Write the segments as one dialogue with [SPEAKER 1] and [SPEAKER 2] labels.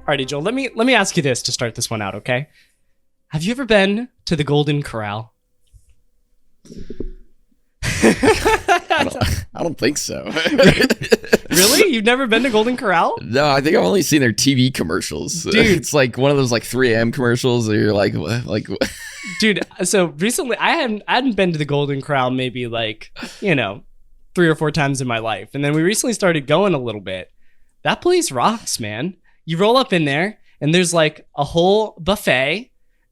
[SPEAKER 1] Alrighty, Joel. Let me ask you this to start this one out, okay? Have you ever been to the Golden Corral?
[SPEAKER 2] I don't think so.
[SPEAKER 1] Really? You've never been to Golden Corral?
[SPEAKER 2] No, I think I've only seen their TV commercials.
[SPEAKER 1] Dude.
[SPEAKER 2] It's like one of those like 3 a.m. commercials that you're like, what?
[SPEAKER 1] Dude, so recently I hadn't been to the Golden Corral maybe like, 3 or 4 times in my life. And then we recently started going a little bit. That place rocks, man. You roll up in there and there's like a whole buffet,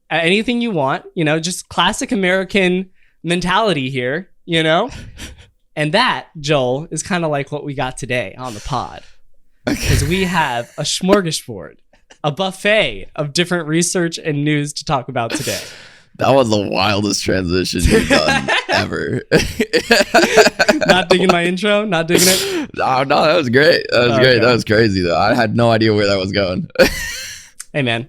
[SPEAKER 1] anything you want, just classic American mentality here, And that, Joel, is kind of like what we got today on the pod. Because we have a smorgasbord, a buffet of different research and news to talk about today.
[SPEAKER 2] That was the wildest transition you've done ever.
[SPEAKER 1] Not digging my intro? Not digging it?
[SPEAKER 2] No, that was great. That was great. That was crazy, though. I had no idea where that was going.
[SPEAKER 1] Hey, man.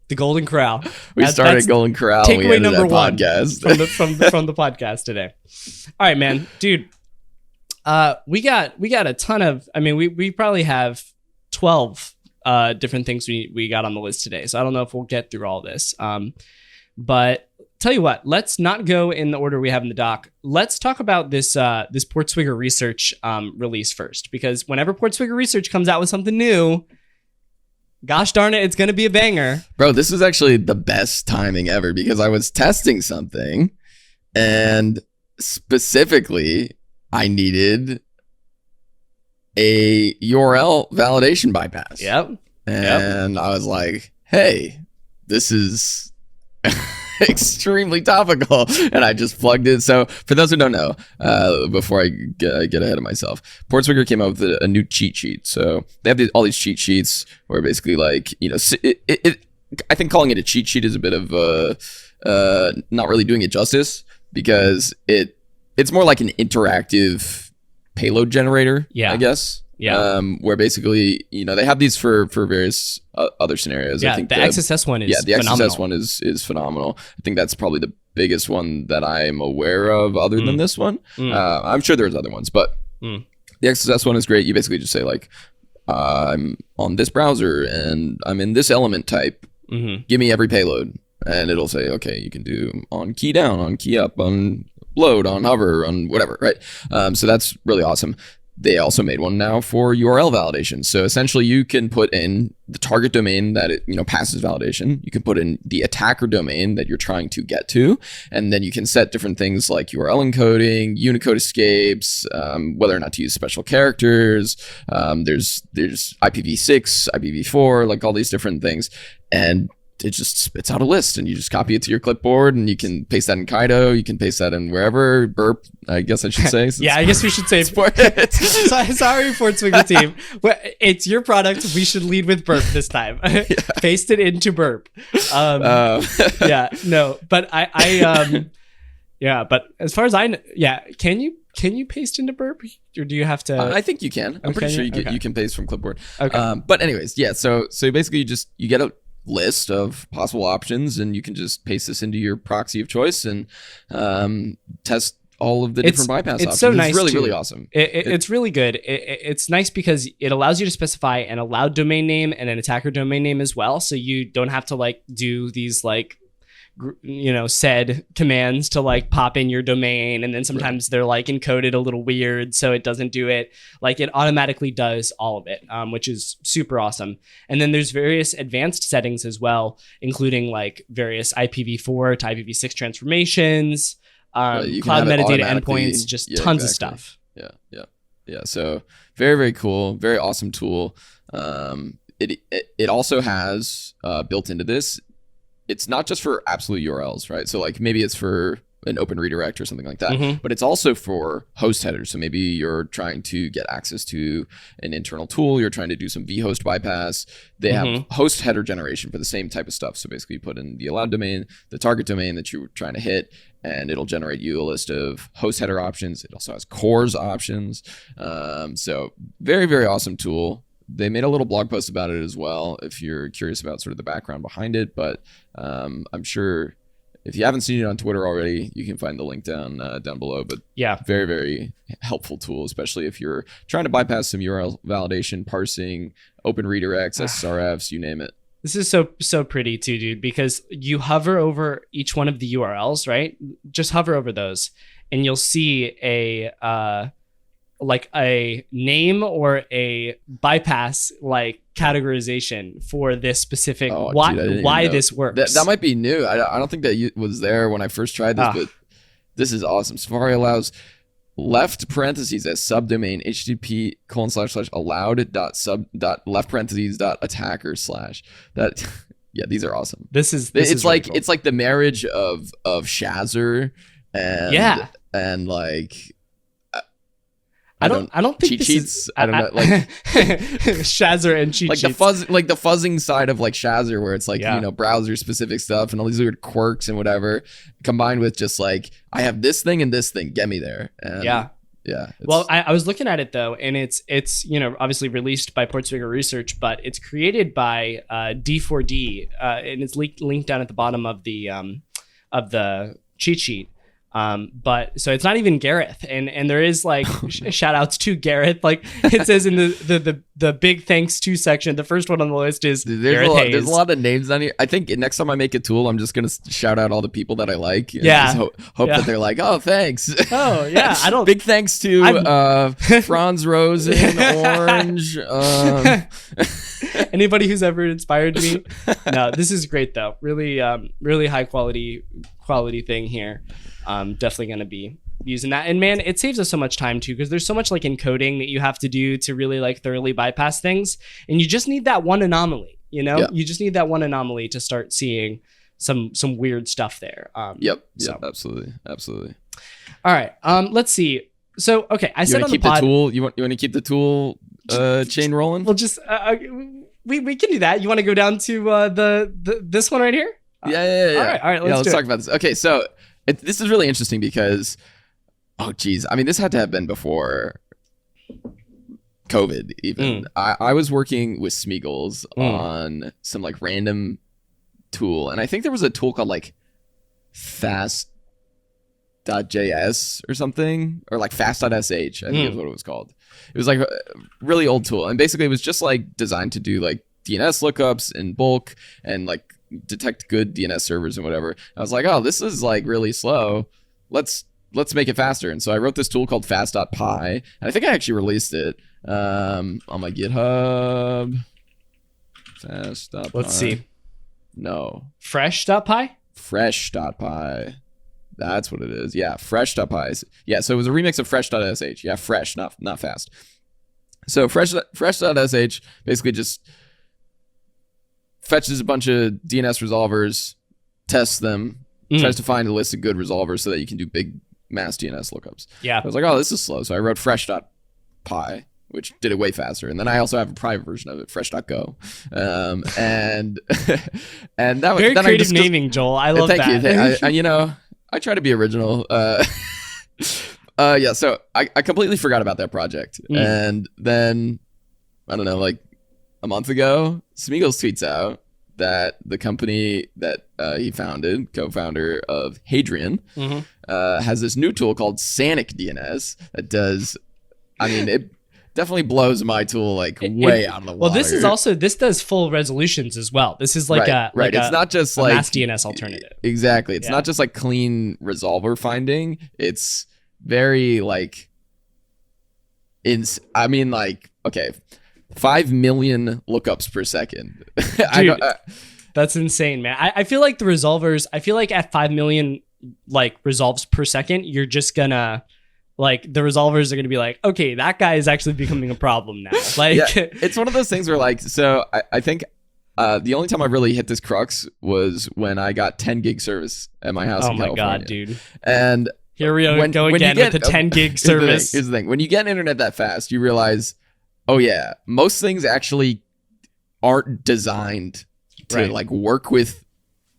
[SPEAKER 1] The Golden Corral.
[SPEAKER 2] We started Golden Corral.
[SPEAKER 1] Takeaway number one
[SPEAKER 2] podcast.
[SPEAKER 1] from the podcast today. All right, man. Dude, we got a ton of, we probably have 12 different things we got on the list today. So I don't know if we'll get through all this. But tell you what, let's not go in the order we have in the doc. Let's talk about this Portswigger research release first, because whenever Portswigger research comes out with something new, gosh darn it, it's going to be a banger.
[SPEAKER 2] Bro, this is actually the best timing ever because I was testing something and specifically I needed a URL validation bypass.
[SPEAKER 1] Yep.
[SPEAKER 2] And I was like, hey, this is extremely topical. And I just plugged it. So for those who don't know, before I get ahead of myself, Portswigger came up with a new cheat sheet. So they have all these cheat sheets where basically like, I think calling it a cheat sheet is a bit of not really doing it justice because it's more like an interactive payload generator, I guess. Yeah. Where basically, they have these for various other scenarios.
[SPEAKER 1] Yeah,
[SPEAKER 2] I think
[SPEAKER 1] the XSS one is phenomenal.
[SPEAKER 2] XSS one is phenomenal. I think that's probably the biggest one that I'm aware of other than this one. I'm sure there's other ones, but the XSS one is great. You basically just say like, I'm on this browser and I'm in this element type. Give me every payload. And it'll say, okay, you can do on key down, on key up, on load, on hover, on whatever, right? So that's really awesome. They also made one now for URL validation. So essentially you can put in the target domain that it, passes validation. You can put in the attacker domain that you're trying to get to. And then you can set different things like URL encoding, Unicode escapes, whether or not to use special characters. There's IPv6, IPv4, like all these different things. And it just spits out a list and you just copy it to your clipboard and you can paste that in Kaido. You can paste that in wherever. Burp, I guess I should say.
[SPEAKER 1] Yeah, I guess we should say. Sorry, Portswigger team. It's your product. We should lead with Burp this time. Paste it into Burp. Yeah, no, but but as far as I know, can you paste into Burp or do you have to?
[SPEAKER 2] I think you can. I'm pretty sure you can paste from clipboard.
[SPEAKER 1] Okay.
[SPEAKER 2] But anyways, yeah. So basically you get a list of possible options and you can just paste this into your proxy of choice and test all of the different bypass options.
[SPEAKER 1] It's so nice.
[SPEAKER 2] It's really awesome.
[SPEAKER 1] It's really good. It's nice because it allows you to specify an allowed domain name and an attacker domain name as well. So you don't have to like do these like, said commands to like pop in your domain. And then sometimes they're like encoded a little weird. So it doesn't do it. Like it automatically does all of it, which is super awesome. And then there's various advanced settings as well, including like various IPv4 to IPv6 transformations, cloud metadata endpoints, just tons of stuff.
[SPEAKER 2] Yeah. So very, very cool. Very awesome tool. It also has built into this, it's not just for absolute URLs, right? So like maybe it's for an open redirect or something like that, but it's also for host headers. So maybe you're trying to get access to an internal tool, you're trying to do some vhost bypass. They have host header generation for the same type of stuff. So basically you put in the allowed domain, the target domain that you're trying to hit, and it'll generate you a list of host header options. It also has CORS options. So very, very awesome tool. They made a little blog post about it as well, if you're curious about sort of the background behind it. But I'm sure if you haven't seen it on Twitter already, you can find the link down below. But
[SPEAKER 1] yeah,
[SPEAKER 2] very, very helpful tool, especially if you're trying to bypass some URL validation, parsing, open redirects, SSRFs, you name it.
[SPEAKER 1] This is so pretty too, dude, because you hover over each one of the URLs, right? Just hover over those and you'll see a like a name or a bypass like categorization for this specific why this works.
[SPEAKER 2] That might be new. I don't think that was there when I first tried this, but this is awesome. Safari allows left parentheses as subdomain http://allowed.left parentheses .attacker/ that. Yeah, these are awesome. It's like really cool. It's like the marriage of Shazzer and like
[SPEAKER 1] I don't think
[SPEAKER 2] cheat
[SPEAKER 1] this
[SPEAKER 2] sheets.
[SPEAKER 1] Is,
[SPEAKER 2] I don't know, like
[SPEAKER 1] Shazzer and cheat
[SPEAKER 2] like
[SPEAKER 1] sheets.
[SPEAKER 2] the fuzzing side of like Shazzer, where it's like browser specific stuff and all these weird quirks and whatever, combined with just like I have this thing and this thing, get me there. And yeah.
[SPEAKER 1] Well, I was looking at it though, and it's obviously released by Portswigger Research, but it's created by D4D, and it's linked down at the bottom of the cheat sheet. But so it's not even Gareth, and there is like shout outs to Gareth. Like it says in the big thanks to section, the first one on the list is Gareth Hayes.
[SPEAKER 2] There's a lot of names on here. I think next time I make a tool, I'm just gonna shout out all the people that I like. And just hope that they're like, oh, thanks.
[SPEAKER 1] Oh yeah, I don't.
[SPEAKER 2] Big thanks to Franz Rosen, Orange.
[SPEAKER 1] Anybody who's ever inspired me. No, this is great though. Really, really high quality thing here. Definitely going to be using that. And man, it saves us so much time too, because there's so much like encoding that you have to do to really like thoroughly bypass things. And you just need that one anomaly, you know? Yeah. You just need that one anomaly to start seeing some weird stuff there.
[SPEAKER 2] Yep, absolutely.
[SPEAKER 1] All right, let's see. So, okay, I said on the pod...
[SPEAKER 2] You want to keep the tool chain rolling?
[SPEAKER 1] We'll just... we can do that. You want to go down to this one right here?
[SPEAKER 2] Yeah.
[SPEAKER 1] All right, let's
[SPEAKER 2] talk about this. Okay, so... this is really interesting because, oh geez, I mean, this had to have been before COVID even. I was working with Smeagol's on some like random tool, and I think there was a tool called like fast.js or something, or like fast.sh, I think is what it was called. It was like a really old tool, and basically it was just like designed to do like DNS lookups in bulk and like detect good DNS servers and whatever. I was like, oh, this is like really slow. Let's make it faster. And so I wrote this tool called fast.py, and I think I actually released it on my GitHub. Fast.py.
[SPEAKER 1] Let's see.
[SPEAKER 2] No.
[SPEAKER 1] Fresh.py?
[SPEAKER 2] Fresh.py. That's what it is. Yeah, fresh.py. Yeah, so it was a remix of fresh.sh. Yeah, fresh, not fast. So fresh.sh basically just fetches a bunch of DNS resolvers, tests them, tries to find a list of good resolvers so that you can do big mass DNS lookups.
[SPEAKER 1] Yeah.
[SPEAKER 2] I was like, oh, this is slow. So I wrote fresh.py, which did it way faster. And then I also have a private version of it, fresh.go. And and that was
[SPEAKER 1] very creative naming, Joel. I love that.
[SPEAKER 2] Thank you. I try to be original. So I completely forgot about that project. And then, I don't know, like a month ago, Smeagol's tweets out that the company that he founded, co-founder of Hadrian, has this new tool called Sanic DNS that does, I mean, it definitely blows my tool like way out of the water.
[SPEAKER 1] Well, this does full resolutions as well. This is like
[SPEAKER 2] it's not just like
[SPEAKER 1] mass DNS alternative.
[SPEAKER 2] Exactly. It's not just like clean resolver finding. It's very like, okay, 5 million lookups per second.
[SPEAKER 1] Dude, that's insane, man. I feel like the resolvers, at 5 million like resolves per second, you're just gonna like the resolvers are gonna be like, okay, that guy is actually becoming a problem now. Like
[SPEAKER 2] it's one of those things where like, so I think the only time I really hit this crux was when I got 10 gig service at my house in California. Oh my God,
[SPEAKER 1] dude.
[SPEAKER 2] And
[SPEAKER 1] here we go again with the 10 gig service.
[SPEAKER 2] Here's the thing. When you get internet that fast, you realize, oh yeah, most things actually aren't designed to like work with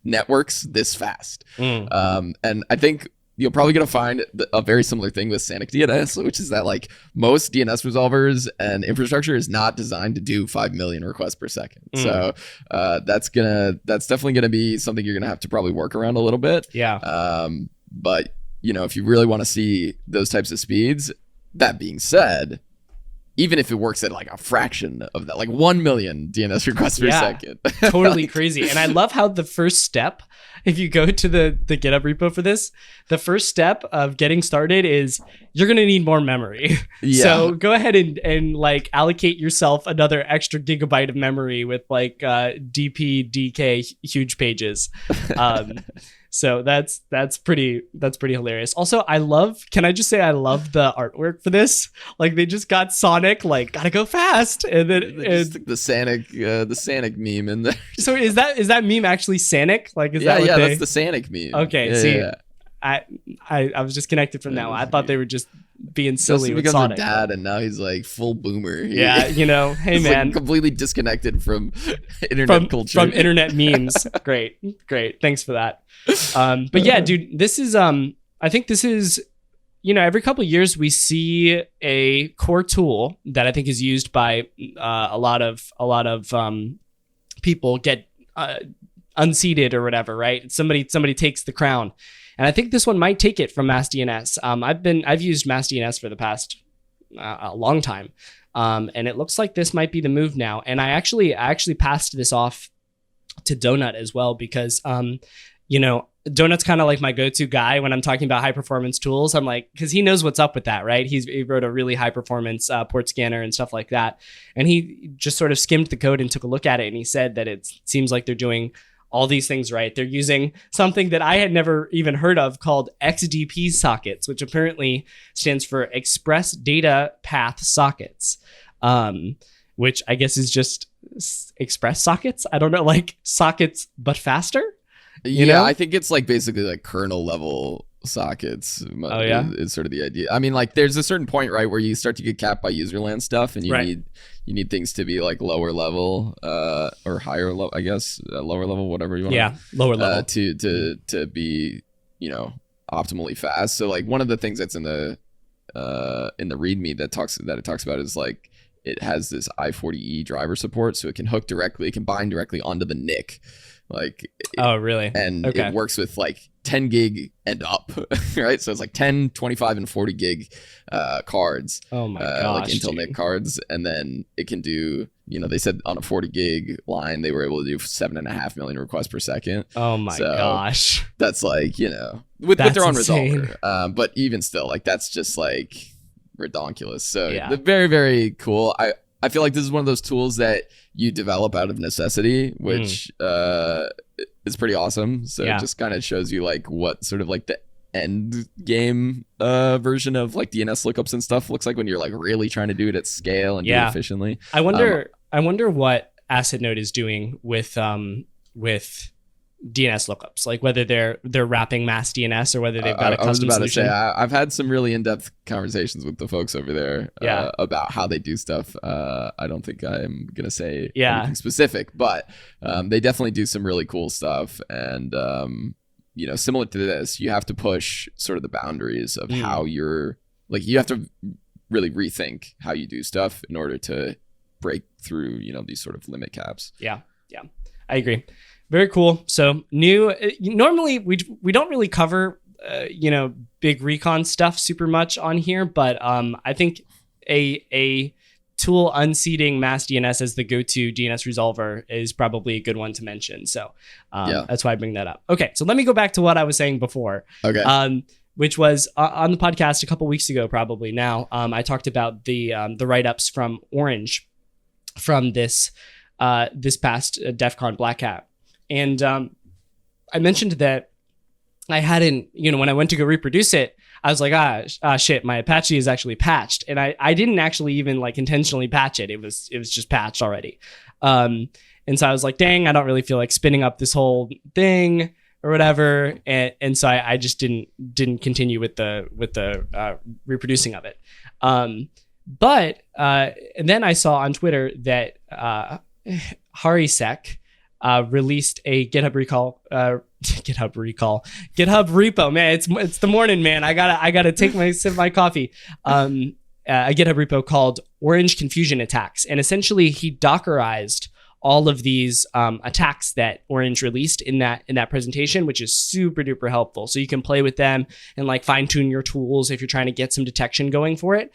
[SPEAKER 2] networks this fast. And I think you're probably going to find a very similar thing with Sanic DNS, which is that like most DNS resolvers and infrastructure is not designed to do 5 million requests per second. So that's definitely going to be something you're going to have to probably work around a little bit.
[SPEAKER 1] Yeah.
[SPEAKER 2] But if you really want to see those types of speeds, that being said, even if it works at like a fraction of that, like 1 million DNS requests per second.
[SPEAKER 1] Totally crazy. And I love how the first step, if you go to the GitHub repo for this, the first step of getting started is you're going to need more memory. Yeah. So go ahead and like allocate yourself another extra gigabyte of memory with like DP, DK, huge pages. So that's pretty hilarious. Also, can I just say I love the artwork for this? Like they just got Sonic, like gotta go fast, and then
[SPEAKER 2] the Sanic meme in there.
[SPEAKER 1] So is that meme actually Sanic? Like is that what
[SPEAKER 2] that's the Sanic meme.
[SPEAKER 1] Okay, I was disconnected from that one. I thought they were just being silly with Sonic.
[SPEAKER 2] Her dad, and now he's like full boomer.
[SPEAKER 1] Yeah, hey man,
[SPEAKER 2] like completely disconnected from internet culture,
[SPEAKER 1] from internet memes. Great, thanks for that. But yeah, dude, this is I think this is, every couple of years we see a core tool that I think is used by a lot of people get unseated or whatever, right? Somebody takes the crown. And I think this one might take it from MassDNS. I've used MassDNS for the past a long time, and it looks like this might be the move now. And I actually passed this off to Donut as well because, Donut's kind of like my go-to guy when I'm talking about high performance tools. I'm like, because he knows what's up with that, right? He wrote a really high performance port scanner and stuff like that, and he just sort of skimmed the code and took a look at it, and he said that it seems like they're doing all these things right. They're using something that I had never even heard of called XDP sockets, which apparently stands for Express Data Path Sockets, which I guess is just express sockets. I don't know, like sockets, but faster.
[SPEAKER 2] I think it's like basically like kernel level sockets.
[SPEAKER 1] Oh yeah,
[SPEAKER 2] is sort of the idea. I mean, like there's a certain point, right, where you start to get capped by userland stuff, and you need things to be like lower level or higher level, I guess, lower level, whatever you want.
[SPEAKER 1] Yeah, lower level
[SPEAKER 2] to be optimally fast. So like one of the things that's in the README that it talks about is like it has this I40E driver support, so it can bind directly onto the NIC. Like,
[SPEAKER 1] oh really?
[SPEAKER 2] And it works with like 10 gig and up, right? So it's like 10, 25, and 40 gig cards.
[SPEAKER 1] Oh my gosh,
[SPEAKER 2] like Intel NIC cards, and then it can do. They said on a 40 gig line they were able to do 7.5 million requests per second.
[SPEAKER 1] Oh my gosh,
[SPEAKER 2] that's like with their own resolver. But even still, like that's just like redonkulous. So very, very cool. I feel like this is one of those tools that you develop out of necessity, which is pretty awesome. So it just kind of shows you like what sort of like the end game version of like DNS lookups and stuff looks like when you're like really trying to do it at scale and do it efficiently.
[SPEAKER 1] I wonder what Asset Node is doing with DNS lookups, like whether they're wrapping MassDNS or whether they've got a custom solution.
[SPEAKER 2] To say, I've had some really in-depth conversations with the folks over there about how they do stuff. I don't think I'm gonna say anything specific, but they definitely do some really cool stuff. And similar to this, you have to push sort of the boundaries of how you're like. You have to really rethink how you do stuff in order to break through these sort of limit caps.
[SPEAKER 1] Yeah, I agree. Very cool. So new. Normally we don't really cover big recon stuff super much on here, but I think a tool unseating MassDNS as the go-to DNS resolver is probably a good one to mention. So that's why I bring that up. Okay, so let me go back to what I was saying before.
[SPEAKER 2] Okay.
[SPEAKER 1] Which was on the podcast a couple weeks ago, probably now. I talked about the write-ups from Orange from this past DEF CON Black Hat. And I mentioned that I hadn't, when I went to go reproduce it, I was like, shit, my Apache is actually patched. And I didn't actually even like intentionally patch it. It was just patched already. And so I was like, dang, I don't really feel like spinning up this whole thing or whatever. And so I just didn't continue with the reproducing of it. But and then I saw on Twitter that Harisec released a GitHub GitHub recall, GitHub repo, man. It's the morning, man. I gotta take my sip of my coffee. A GitHub repo called Orange Confusion Attacks, and essentially he Dockerized all of these attacks that Orange released in that presentation, which is super duper helpful. So you can play with them and like fine tune your tools if you're trying to get some detection going for it.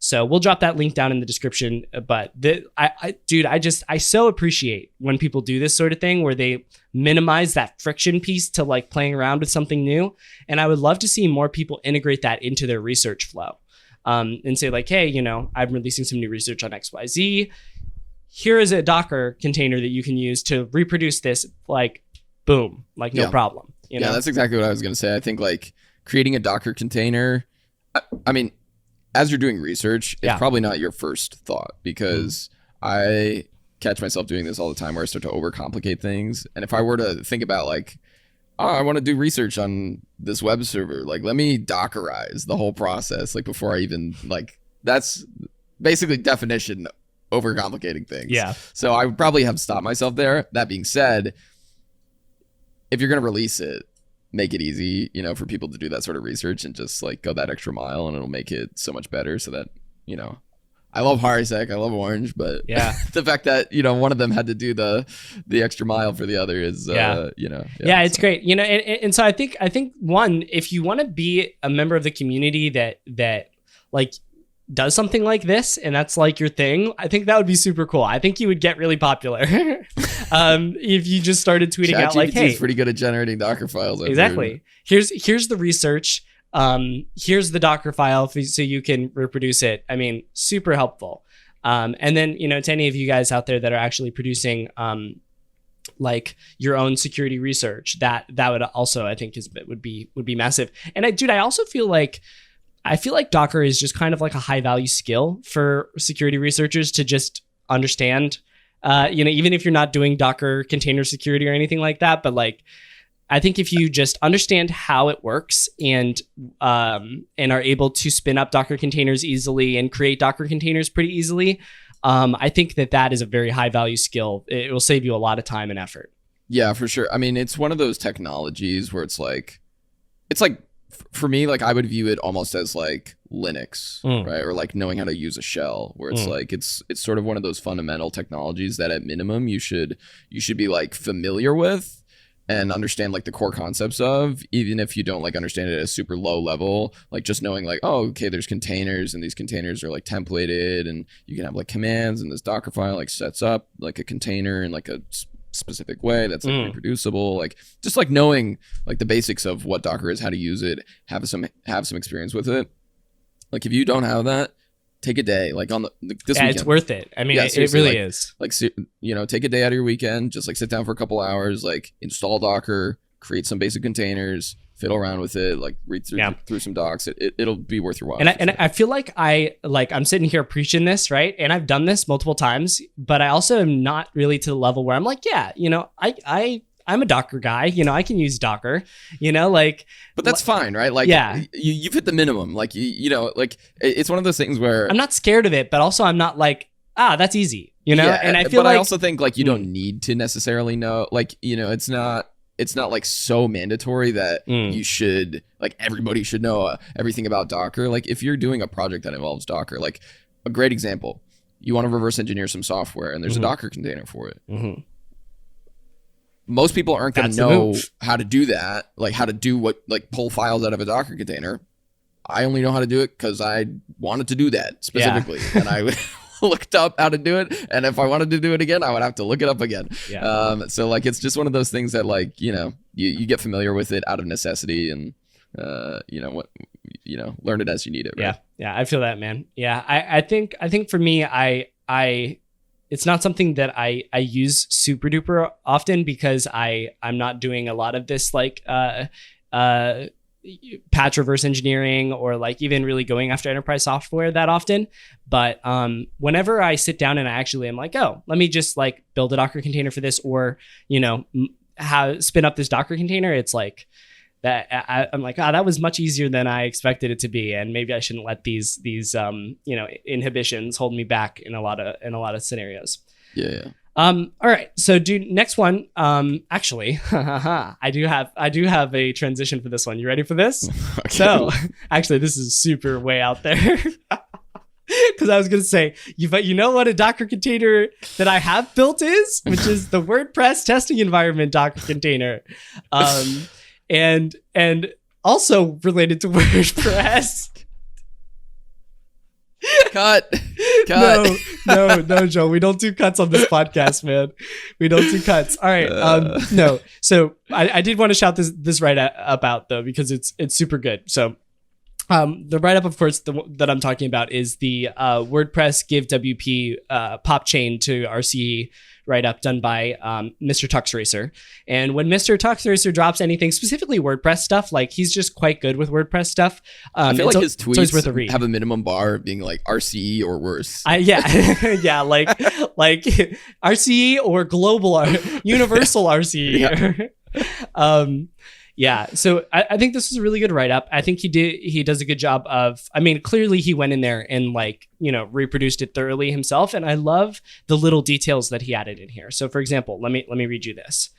[SPEAKER 1] So we'll drop that link down in the description. But I so appreciate when people do this sort of thing where they minimize that friction piece to like playing around with something new. And I would love to see more people integrate that into their research flow and say like, hey, I'm releasing some new research on XYZ. Here is a Docker container that you can use to reproduce this, like, boom, like no problem.
[SPEAKER 2] Yeah, that's exactly what I was going to say. I think like creating a Docker container, I mean, as you're doing research, it's probably not your first thought, because I catch myself doing this all the time where I start to overcomplicate things. And if I were to think about like, oh, I want to do research on this web server, like let me Dockerize the whole process, like before I even like, that's basically definition overcomplicating things. Yeah. So I would probably have stopped myself there. That being said, if you're going to release it, make it easy, for people to do that sort of research and just like go that extra mile, and it'll make it so much better so that, I love Harisec, I love Orange, but the fact that, one of them had to do the extra mile for the other is, it's great.
[SPEAKER 1] And so I think one, if you want to be a member of the community that like does something like this and that's like your thing, I think that would be super cool. I think you would get really popular if you just started tweeting out like, hey,
[SPEAKER 2] is pretty good at generating Docker files.
[SPEAKER 1] Exactly. Here's the research. Here's the Docker file so you can reproduce it. I mean, super helpful. And then, to any of you guys out there that are actually producing like your own security research, that would also, I think, would be massive. And I also feel like Docker is just kind of like a high value skill for security researchers to just understand, even if you're not doing Docker container security or anything like that. But like, I think if you just understand how it works and are able to spin up Docker containers easily and create Docker containers pretty easily, I think that is a very high value skill. It will save you a lot of time and effort.
[SPEAKER 2] Yeah, for sure. I mean, it's one of those technologies where it's like, for me, like I would view it almost as like Linux, right? Or like knowing how to use a shell, where it's like it's sort of one of those fundamental technologies that at minimum you should be like familiar with and understand like the core concepts of, even if you don't like understand it at a super low level, like just knowing like, oh, okay, there's containers and these containers are like templated and you can have like commands, and this Docker file like sets up like a container in like a specific way that's like reproducible, like just like knowing like the basics of what Docker is, how to use it, have some experience with it. Like if you don't have that, take a day, like on this weekend.
[SPEAKER 1] It's worth it. I mean, it really is.
[SPEAKER 2] Like, take a day out of your weekend, just like sit down for a couple hours, like install Docker, create some basic containers, fiddle around with it, like read through some docs. It'll be worth your while.
[SPEAKER 1] And I feel like I'm sitting here preaching this, right? And I've done this multiple times, but I also am not really to the level where I'm like, I'm a Docker guy, I can use Docker,
[SPEAKER 2] but that's fine, right? Like, you've hit the minimum, like, like it's one of those things where
[SPEAKER 1] I'm not scared of it, but also I'm not like, that's easy, and I feel
[SPEAKER 2] I also think like you don't need to necessarily know, like, it's not like so mandatory that you should, like, everybody should know everything about Docker. Like if you're doing a project that involves Docker, like a great example, you want to reverse engineer some software and there's a Docker container for it. Most people aren't going to know how to do that, like how to do what, like pull files out of a Docker container. I only know how to do it because I wanted to do that specifically. And I looked up how to do it. And if I wanted to do it again, I would have to look it up again. So like, it's just one of those things that like, you get familiar with it out of necessity and, learn it as you need it. Right?
[SPEAKER 1] Yeah. I feel that, man. Yeah. I think for me, it's not something that I use super duper often because I'm not doing a lot of this like patch reverse engineering or like even really going after enterprise software that often. But whenever I sit down and I actually am like, oh, let me just like build a Docker container for this, or spin up this Docker container, it's like that I'm like, that was much easier than I expected it to be, and maybe I shouldn't let these inhibitions hold me back in a lot of scenarios. All right. So next one. Actually, I do have a transition for this one. You ready for this?
[SPEAKER 2] Okay.
[SPEAKER 1] So actually, this is super way out there. Because I was going to say, you know what a Docker container that I have built is, which is the WordPress testing environment Docker container, and also related to WordPress.
[SPEAKER 2] Cut.
[SPEAKER 1] No, Joe. We don't do cuts on this podcast, man. We don't do cuts. All right. No. So I did want to shout this write-up out though, because it's super good. So. The write-up, of course, that I'm talking about is the WordPress GiveWP POP chain to RCE write-up done by Mr. Tuxracer. And when Mr. Tuxracer drops anything, specifically WordPress stuff, like he's just quite good with WordPress stuff.
[SPEAKER 2] I feel like his tweets have a minimum bar of being like RCE or worse.
[SPEAKER 1] Yeah, like RCE or global, universal RCE.
[SPEAKER 2] Yeah.
[SPEAKER 1] Yeah, so I think this is a really good write-up. I think he does a good job of, I mean, clearly he went in there and reproduced it thoroughly himself. And I love the little details that he added in here. So for example, let me read you this.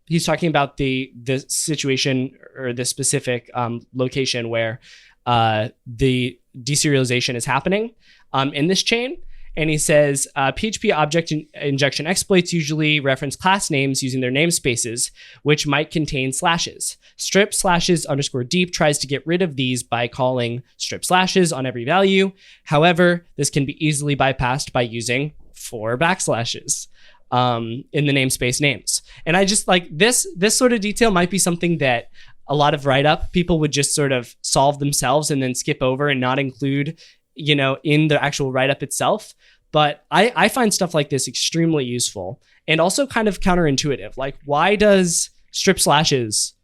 [SPEAKER 1] He's talking about the situation or the specific location where the deserialization is happening in this chain. And he says, PHP object injection exploits usually reference class names using their namespaces, which might contain slashes. Strip /deep tries to get rid of these by calling strip slashes on every value. However, this can be easily bypassed by using 4 backslashes in the namespace names. And I just like this sort of detail might be something that a lot of write-up people would just sort of solve themselves and then skip over and not include in the actual write-up itself. But I find stuff like this extremely useful and also kind of counterintuitive. Like, why does strip slashes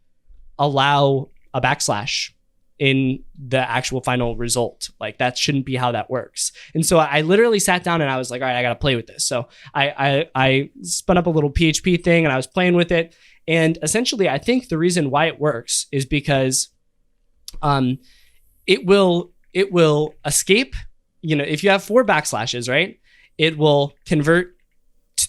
[SPEAKER 1] allow a backslash in the actual final result? Like, that shouldn't be how that works. And so I literally sat down and I was like, all right, I got to play with this. So I spun up a little PHP thing and I was playing with it. And essentially, I think the reason why it works is because it will escape, if you have 4 backslashes, right? It will convert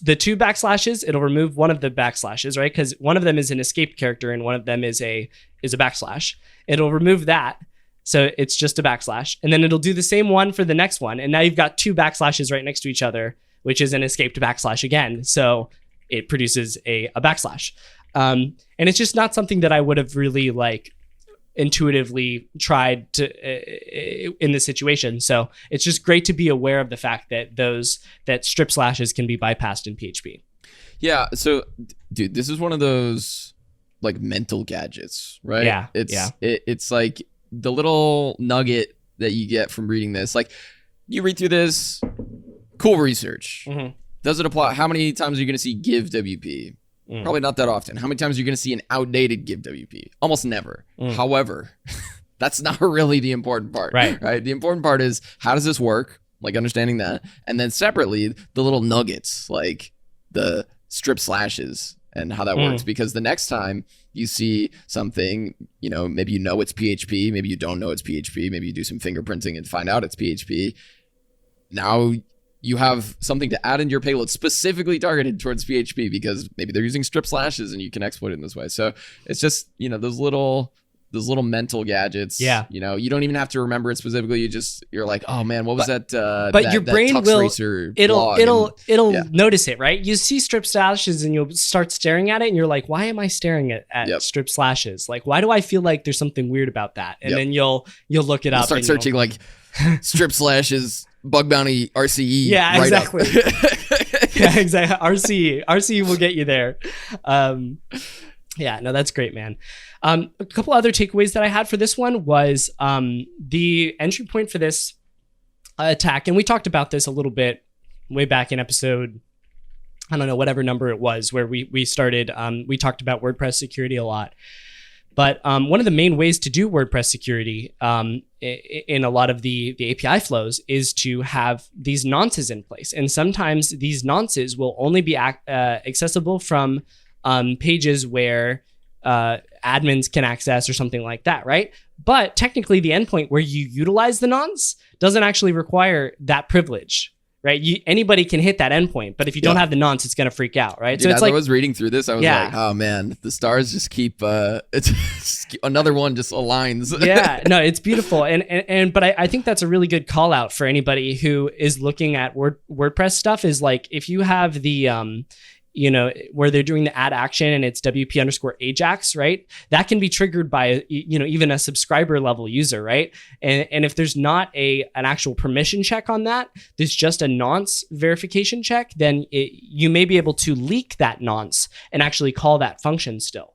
[SPEAKER 1] the 2 backslashes. It'll remove one of the backslashes, right? Because one of them is an escaped character and one of them is a backslash. It'll remove that. So it's just a backslash. And then it'll do the same one for the next one. And now you've got 2 backslashes right next to each other, which is an escaped backslash again. So it produces a backslash. And it's just not something that I would have really intuitively tried to in this situation. So it's just great to be aware of the fact that strip slashes can be bypassed in PHP.
[SPEAKER 2] Yeah. So dude, this is one of those mental gadgets, right?
[SPEAKER 1] Yeah.
[SPEAKER 2] It's like the little nugget that you get from reading this. Like, you read through this, cool research. Mm-hmm. Does it apply? How many times are you going to see GiveWP? Probably not that often. How many times are you going to see an outdated GiveWP? Almost never. However, that's not really the important part. Right? The important part is, how does this work? Like, understanding that. And then separately, the little nuggets, like the strip slashes and how that works. Because the next time you see something, maybe it's PHP, maybe you don't know it's PHP, maybe you do some fingerprinting and find out it's PHP. Now you have something to add into your payload specifically targeted towards PHP, because maybe they're using strip slashes and you can exploit it in this way. So it's just, those little mental gadgets. Yeah. You don't even have to remember it specifically. You're like, oh man, what was that?
[SPEAKER 1] But your brain it'll notice it, right? You see strip slashes and you'll start staring at it and you're like, why am I staring at strip slashes? Like, why do I feel like there's something weird about that? And then you'll look it up.
[SPEAKER 2] Start searching strip slashes. Bug bounty RCE.
[SPEAKER 1] Yeah, exactly. Yeah, exactly. RCE will get you there. Yeah, no, that's great, man. A couple other takeaways that I had for this one was the entry point for this attack, and we talked about this a little bit way back in episode, I don't know, whatever number it was, where we started. We talked about WordPress security a lot. But one of the main ways to do WordPress security in a lot of the API flows is to have these nonces in place. And sometimes these nonces will only be accessible from pages where admins can access or something like that, right? But technically the endpoint where you utilize the nonce doesn't actually require that privilege. right? Anybody can hit that endpoint, but if you don't have the nonce, it's going to freak out, right?
[SPEAKER 2] Dude, so it's as I was reading through this, I was like, oh man, the stars just keep, it's another one just aligns.
[SPEAKER 1] Yeah, no, it's beautiful. But I think that's a really good call out for anybody who is looking at WordPress stuff, is like, if you have the, where they're doing the add action and it's WP_Ajax, right? That can be triggered by, even a subscriber level user, right? And if there's not an actual permission check on that, there's just a nonce verification check, then you may be able to leak that nonce and actually call that function still.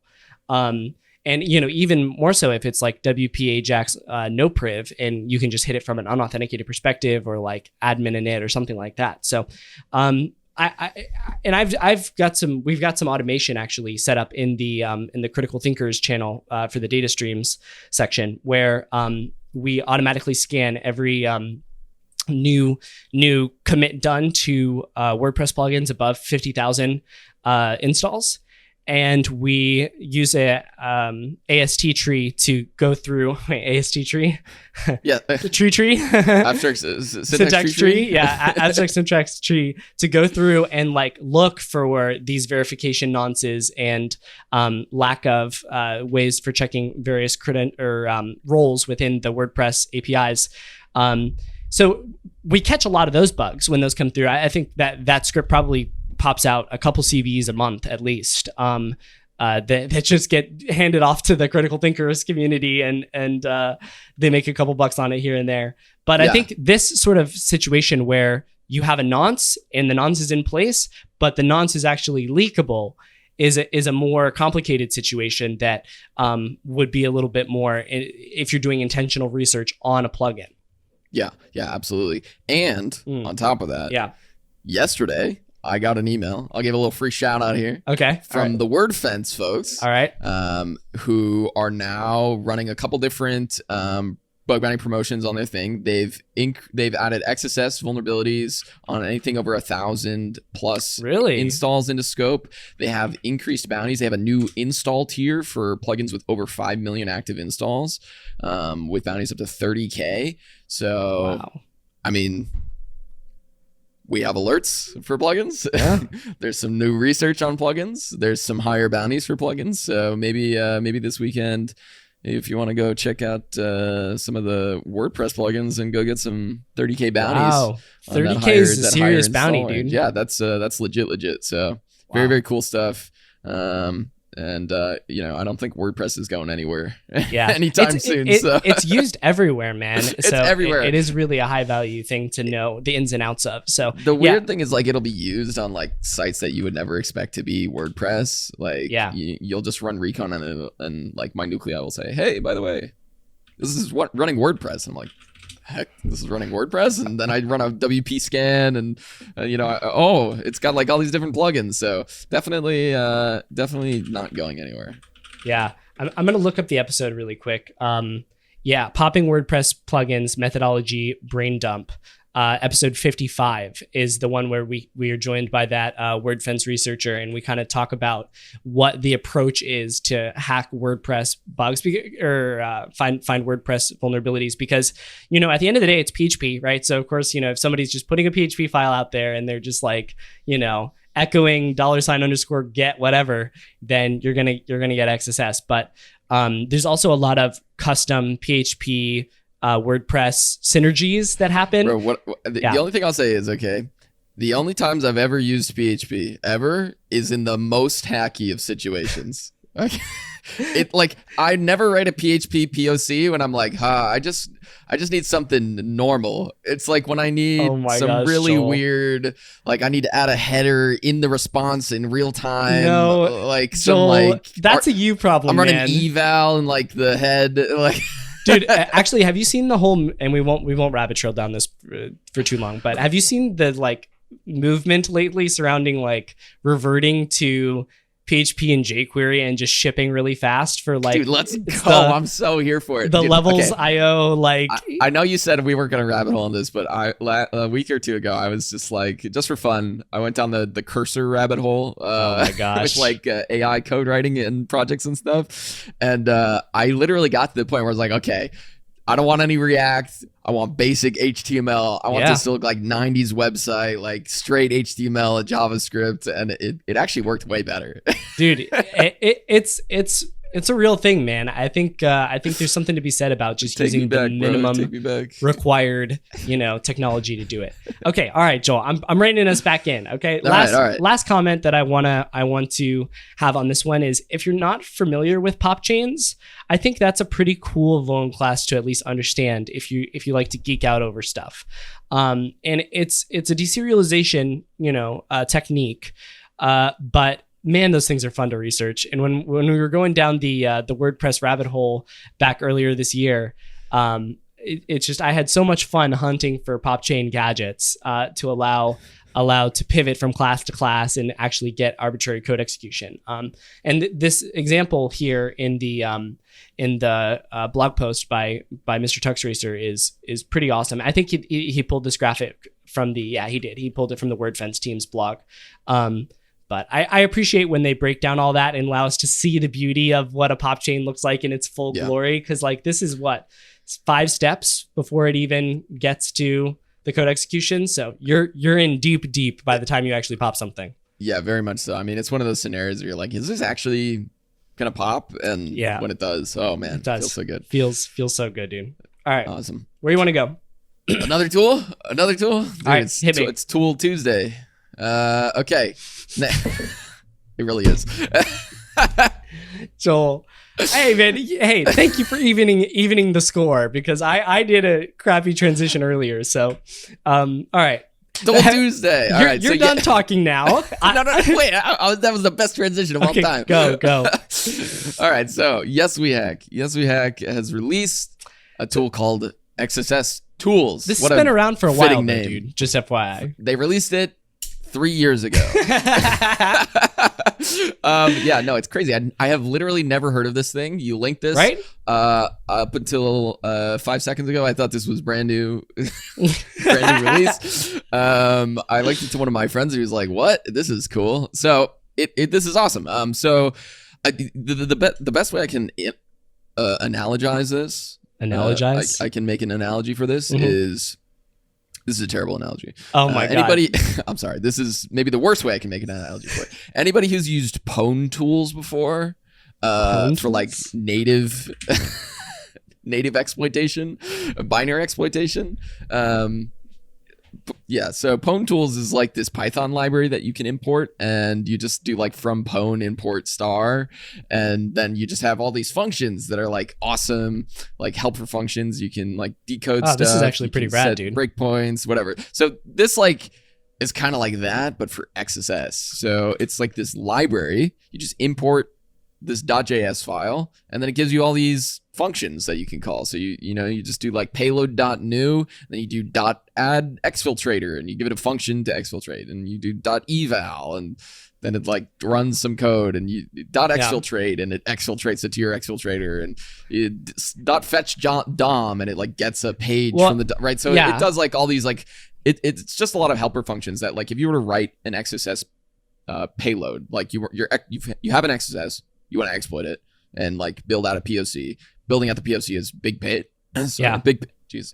[SPEAKER 1] And, even more so if it's like WP Ajax no priv, and you can just hit it from an unauthenticated perspective, or like admin init or something like that. So, we've got some automation actually set up in the Critical Thinkers channel for the data streams section, where we automatically scan every new commit done to WordPress plugins above 50,000 installs. And we use a AST tree to go through. Wait, AST tree?
[SPEAKER 2] Yeah.
[SPEAKER 1] The tree?
[SPEAKER 2] Abstract syntax tree?
[SPEAKER 1] Yeah, abstract syntax tree, to go through and like look for these verification nonces and lack of ways for checking various roles within the WordPress APIs. So we catch a lot of those bugs when those come through. I think that script probably pops out a couple CVs a month at least, that just get handed off to the Critical Thinkers community, and they make a couple bucks on it here and there. But I think this sort of situation where you have a nonce and the nonce is in place, but the nonce is actually leakable, is a more complicated situation that would be a little bit more if you're doing intentional research on a plugin.
[SPEAKER 2] Yeah, absolutely. And on top of that, yesterday, I got an email. I'll give a little free shout out here. Okay. From the WordFence folks.
[SPEAKER 1] All right.
[SPEAKER 2] Who are now running a couple different bug bounty promotions on their thing. They've added XSS vulnerabilities on anything over 1,000 plus installs into scope. They have increased bounties. They have a new install tier for plugins with over 5 million active installs, with bounties up to 30K. So, wow. I mean, we have alerts for plugins. Yeah. There's some new research on plugins. There's some higher bounties for plugins. So maybe this weekend, if you want to go check out some of the WordPress plugins and go get some 30K bounties. Wow,
[SPEAKER 1] 30K is a serious bounty, dude.
[SPEAKER 2] Yeah, that's legit. So very cool stuff. And I don't think WordPress is going anywhere anytime soon. So
[SPEAKER 1] it's used everywhere, man.
[SPEAKER 2] It's everywhere.
[SPEAKER 1] It is really a high value thing to know the ins and outs of. So
[SPEAKER 2] the weird thing is, like, it'll be used on like sites that you would never expect to be WordPress. Like, you'll just run recon and like my nuclei will say, hey, by the way, this is running WordPress. I'm like, heck, this is running WordPress? And then I run a WP scan, and it's got like all these different plugins. So definitely not going anywhere.
[SPEAKER 1] Yeah, I'm gonna look up the episode really quick. Popping WordPress plugins methodology brain dump. Episode 55 is the one where we are joined by that WordFence researcher, and we kind of talk about what the approach is to hack WordPress bugs or find WordPress vulnerabilities, because at the end of the day it's PHP, right? So of course if somebody's just putting a PHP file out there and they're just like echoing $_get whatever, then you're gonna get XSS. But there's also a lot of custom PHP WordPress synergies that happen.
[SPEAKER 2] Bro, the only thing I'll say is, the only times I've ever used PHP ever is in the most hacky of situations. It like, I never write a PHP POC when I'm like, I just need something normal. It's like when I need really weird, like I need to add a header in the response in real time.
[SPEAKER 1] No,
[SPEAKER 2] like
[SPEAKER 1] Joel, that's a you problem.
[SPEAKER 2] I'm running eval and like the head, like.
[SPEAKER 1] Dude, actually, have you seen the whole? And we won't rabbit trail down this for too long. But have you seen the like movement lately surrounding like reverting to PHP and jQuery and just shipping really fast for like?
[SPEAKER 2] Dude, let's go! I'm so here for it.
[SPEAKER 1] The levels IO, like.
[SPEAKER 2] I know you said we weren't gonna rabbit hole on this, but a week or two ago, I was just like, just for fun, I went down the cursor rabbit hole.
[SPEAKER 1] Oh my gosh!
[SPEAKER 2] With like AI code writing and projects and stuff, and I literally got to the point where I was like, okay, I don't want any React. I want basic HTML. I want
[SPEAKER 1] Yeah.
[SPEAKER 2] this to look like 90s website, like straight HTML and JavaScript. And it actually worked way better.
[SPEAKER 1] Dude, it's a real thing, man. I think there's something to be said about just
[SPEAKER 2] Take me
[SPEAKER 1] using
[SPEAKER 2] back,
[SPEAKER 1] the
[SPEAKER 2] bro.
[SPEAKER 1] minimum
[SPEAKER 2] Take me back.
[SPEAKER 1] required, technology to do it. Okay, all right, Joel. I'm reining us back in. Okay,
[SPEAKER 2] All right.
[SPEAKER 1] last comment that I want to have on this one is, if you're not familiar with pop chains, I think that's a pretty cool Vone class to at least understand if you like to geek out over stuff. And it's a deserialization technique, but man, those things are fun to research. And when we were going down the WordPress rabbit hole back earlier this year, it's just, I had so much fun hunting for pop chain gadgets to allow to pivot from class to class and actually get arbitrary code execution. And this example here in the blog post by Mr. Tuxracer is pretty awesome. I think he pulled this graphic from he pulled it from the WordFence team's blog. But I appreciate when they break down all that and allow us to see the beauty of what a pop chain looks like in its full glory. Because this is 5 steps before it even gets to the code execution. So you're in deep by the time you actually pop something.
[SPEAKER 2] Yeah, very much so. I mean, it's one of those scenarios where you're like, is this actually gonna pop? And when it does, oh man, it feels so good.
[SPEAKER 1] Feels so good, dude. All right,
[SPEAKER 2] awesome.
[SPEAKER 1] Where you want to go?
[SPEAKER 2] Another tool. Dude,
[SPEAKER 1] all right, hit me.
[SPEAKER 2] It's Tool Tuesday. Okay. It really is.
[SPEAKER 1] Joel, hey man, hey, thank you for evening the score, because I did a crappy transition earlier. So, all right.
[SPEAKER 2] Tool Tuesday. All right,
[SPEAKER 1] you're done talking now.
[SPEAKER 2] No, wait. That was the best transition of all time.
[SPEAKER 1] Go.
[SPEAKER 2] All right. So, Yes We Hack has released a tool called Xsstools.
[SPEAKER 1] This has been around for a while, though, dude. Just FYI.
[SPEAKER 2] They released it 3 years ago. It's crazy. I have literally never heard of this thing. You linked this,
[SPEAKER 1] right?
[SPEAKER 2] Up until 5 seconds ago, I thought this was brand new release. I linked it to one of my friends who was like, "What? This is cool." So this is awesome. The best way I can analogize this, I can make an analogy for this is. This is a terrible analogy.
[SPEAKER 1] Oh my God.
[SPEAKER 2] I'm sorry. This is maybe the worst way I can make an analogy for it. Anybody who's used pwn tools before for like native exploitation, binary exploitation. So pwn tools is like this Python library that you can import, and you just do like from pwn import star, and then you just have all these functions that are like awesome, like helper functions. You can like decode stuff.
[SPEAKER 1] This is actually pretty rad, dude.
[SPEAKER 2] Breakpoints, whatever. So this is kind of like that, but for XSS. So it's like this library. You just import this .js file, and then it gives you all these functions that you can call. So you just do like payload.new, then you do .add exfiltrator, and you give it a function to exfiltrate, and you do .eval, and then it like runs some code, and you .exfiltrate, and it exfiltrates it to your exfiltrator, and .fetch DOM, and it like gets a page from the right. So it does like all these like it's just a lot of helper functions that like if you were to write an XSS payload, like you have an XSS, you want to exploit it and like build out a POC. Building out the POC is big pain. Jeez.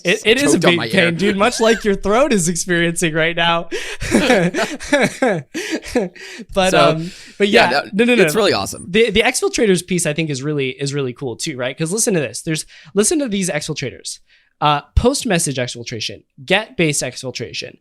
[SPEAKER 1] it is a big pain, dude, much like your throat is experiencing right now. but no.
[SPEAKER 2] It's really awesome.
[SPEAKER 1] The exfiltrators piece I think is really cool too, right? Because listen to this. Listen to these exfiltrators. Post message exfiltration, get based exfiltration,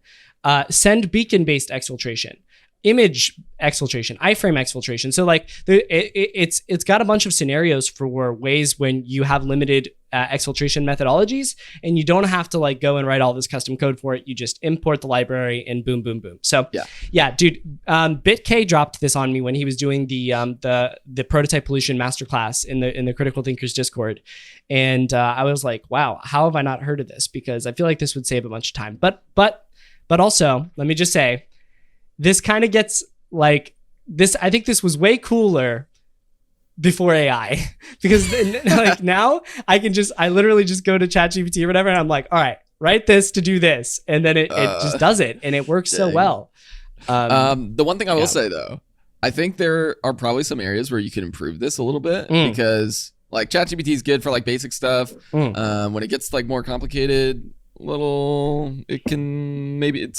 [SPEAKER 1] send beacon based exfiltration, image exfiltration, iframe exfiltration. So like it's got a bunch of scenarios for ways when you have limited exfiltration methodologies, and you don't have to like go and write all this custom code for it. You just import the library and boom. So yeah, dude, BitK dropped this on me when he was doing the prototype pollution masterclass in the Critical Thinkers Discord, and I was like, wow, how have I not heard of this? Because I feel like this would save a bunch of time. But also, let me just say, this kind of gets like this. I think this was way cooler before AI, because like now I literally just go to ChatGPT or whatever, and I'm like, all right, write this to do this, and then it just does it, and it works so well.
[SPEAKER 2] The one thing I will say though, I think there are probably some areas where you can improve this a little bit, because Like ChatGPT is good for like basic stuff. When it gets like more complicated, it's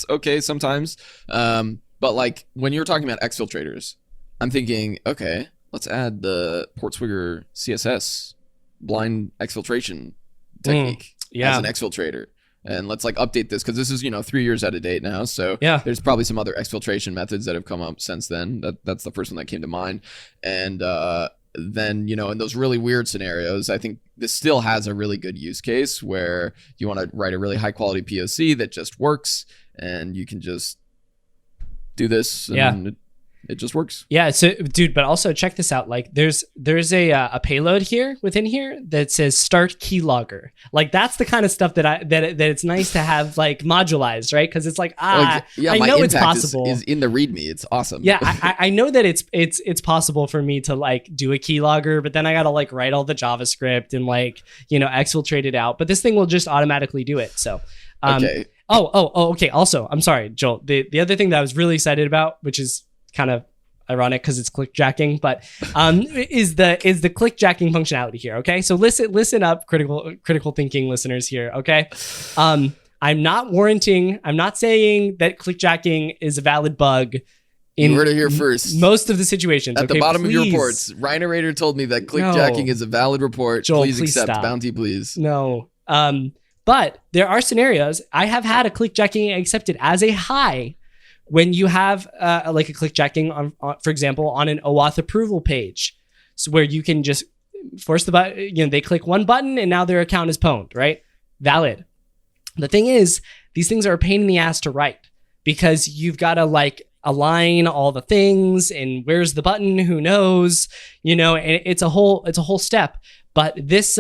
[SPEAKER 2] okay sometimes. But like when you're talking about exfiltrators, I'm thinking, okay, let's add the Portswigger CSS blind exfiltration technique as an exfiltrator. And let's like update this because this is, 3 years out of date now. So there's probably some other exfiltration methods that have come up since then. That's the first one that came to mind. And then, in those really weird scenarios, I think this still has a really good use case where you want to write a really high quality POC that just works and you can just do this. And it just works. Yeah.
[SPEAKER 1] So, dude, but also check this out. Like, there's a payload here within here that says start keylogger. Like, that's the kind of stuff that it's nice to have like modularized, right? Because it's like, I know it's possible.
[SPEAKER 2] Is in the README. It's awesome.
[SPEAKER 1] Yeah, I know that it's possible for me to like do a keylogger, but then I gotta like write all the JavaScript and like exfiltrate it out. But this thing will just automatically do it. So.
[SPEAKER 2] Okay.
[SPEAKER 1] Okay. Also, I'm sorry, Joel. The other thing that I was really excited about, which is kind of ironic because it's clickjacking, but is the clickjacking functionality here. Okay, so listen up, critical thinking listeners here. Okay, I'm not saying that clickjacking is a valid bug.
[SPEAKER 2] You heard it here first.
[SPEAKER 1] Most of the situations.
[SPEAKER 2] At the bottom of your reports, Writerator told me that clickjacking is a valid report.
[SPEAKER 1] Joel,
[SPEAKER 2] please accept.
[SPEAKER 1] Stop.
[SPEAKER 2] Bounty, please.
[SPEAKER 1] No. But there are scenarios. I have had a clickjacking accepted as a high when you have like a clickjacking on, for example, on an OAuth approval page, so where you can just force the button. They click one button and now their account is pwned, right? Valid. The thing is, these things are a pain in the ass to write because you've got to like align all the things and where's the button? Who knows? And it's a whole step. But this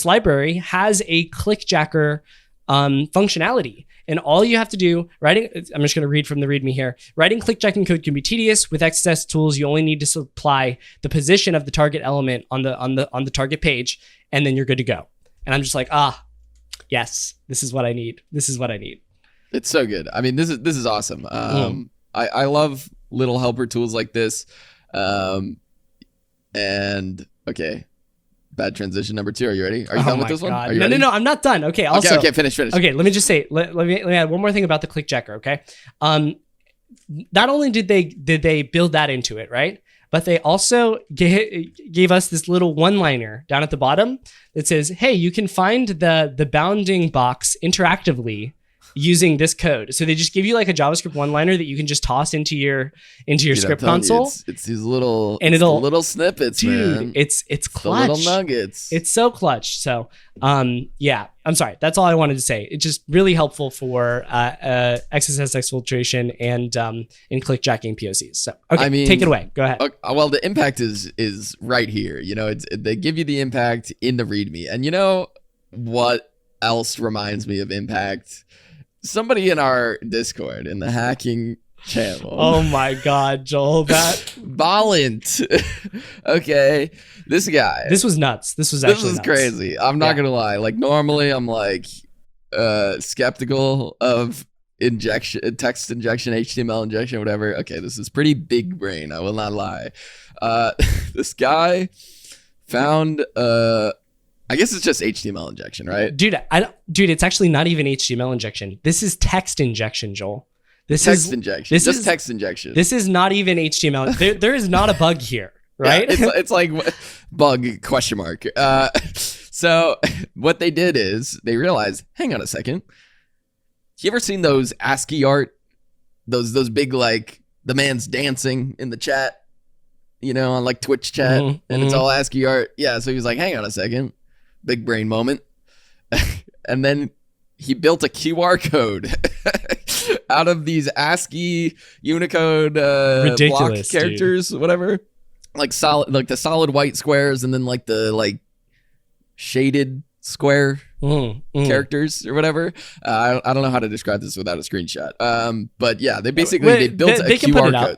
[SPEAKER 1] library has a clickjacker functionality. And all you have to do, I'm just going to read from the README here. Writing clickjacking code can be tedious. With Xsstools, you only need to supply the position of the target element on the target page, and then you're good to go. And I'm just like, yes, this is what I need.
[SPEAKER 2] It's so good. I mean, this is awesome. I love little helper tools like this. And okay. Bad transition number 2. Are you ready? Are you done with this one? Are you ready?
[SPEAKER 1] No, I'm not done. Okay. Also,
[SPEAKER 2] okay, finish.
[SPEAKER 1] Okay, let me just say, let me add one more thing about the clickjacker. Okay. Not only did they build that into it, right? But they also gave us this little one-liner down at the bottom that says, "Hey, you can find the bounding box interactively using this code." So they just give you like a JavaScript one-liner that you can just toss into your script console.
[SPEAKER 2] It's these little snippets,
[SPEAKER 1] dude,
[SPEAKER 2] man.
[SPEAKER 1] It's clutch.
[SPEAKER 2] The little nuggets.
[SPEAKER 1] It's so clutch. So I'm sorry. That's all I wanted to say. It's just really helpful for XSS exfiltration and in clickjacking POCs. So okay, take it away. Go ahead.
[SPEAKER 2] Okay, well, the impact is right here. They give you the impact in the README, and what else reminds me of impact? Somebody in our Discord in the hacking channel.
[SPEAKER 1] Oh my God, Joel, that
[SPEAKER 2] Volent. Okay, this guy.
[SPEAKER 1] This was nuts. This was nuts.
[SPEAKER 2] Crazy. I'm not gonna lie. Like normally, I'm like skeptical of text injection, HTML injection, whatever. Okay, this is pretty big brain. I will not lie. This guy found I guess it's just HTML injection, right?
[SPEAKER 1] Dude, it's actually not even HTML injection. This is text injection, Joel. Text injection. This is not even HTML. There is not a bug here, right?
[SPEAKER 2] Yeah, it's like bug ? So what they did is they realized, hang on a second. You ever seen those ASCII art? Those big like the man's dancing in the chat, on like Twitch chat, and it's all ASCII art. Yeah, so he was like, hang on a second. Big brain moment. And then he built a QR code out of these ASCII Unicode block characters, dude. Whatever. Like the solid white squares and then like the shaded square characters or whatever. I don't know how to describe this without a screenshot. But yeah, they built a QR code.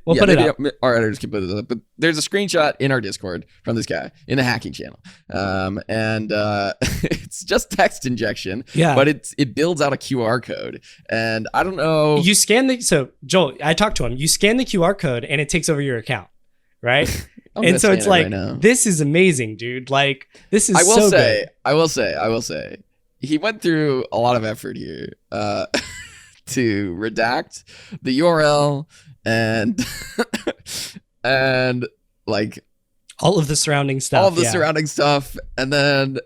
[SPEAKER 1] We'll put it up.
[SPEAKER 2] Our editors can put it up. But there's a screenshot in our Discord from this guy in the hacking channel. And it's just text injection. Yeah. But it builds out a QR code. And I don't know.
[SPEAKER 1] So Joel, I talked to him. You scan the QR code and it takes over your account, right? And so it's like,
[SPEAKER 2] right now.
[SPEAKER 1] this is amazing, dude. Like, this is good.
[SPEAKER 2] I will say, he went through a lot of effort here to redact the URL and and like
[SPEAKER 1] all of the surrounding stuff.
[SPEAKER 2] Surrounding stuff, and then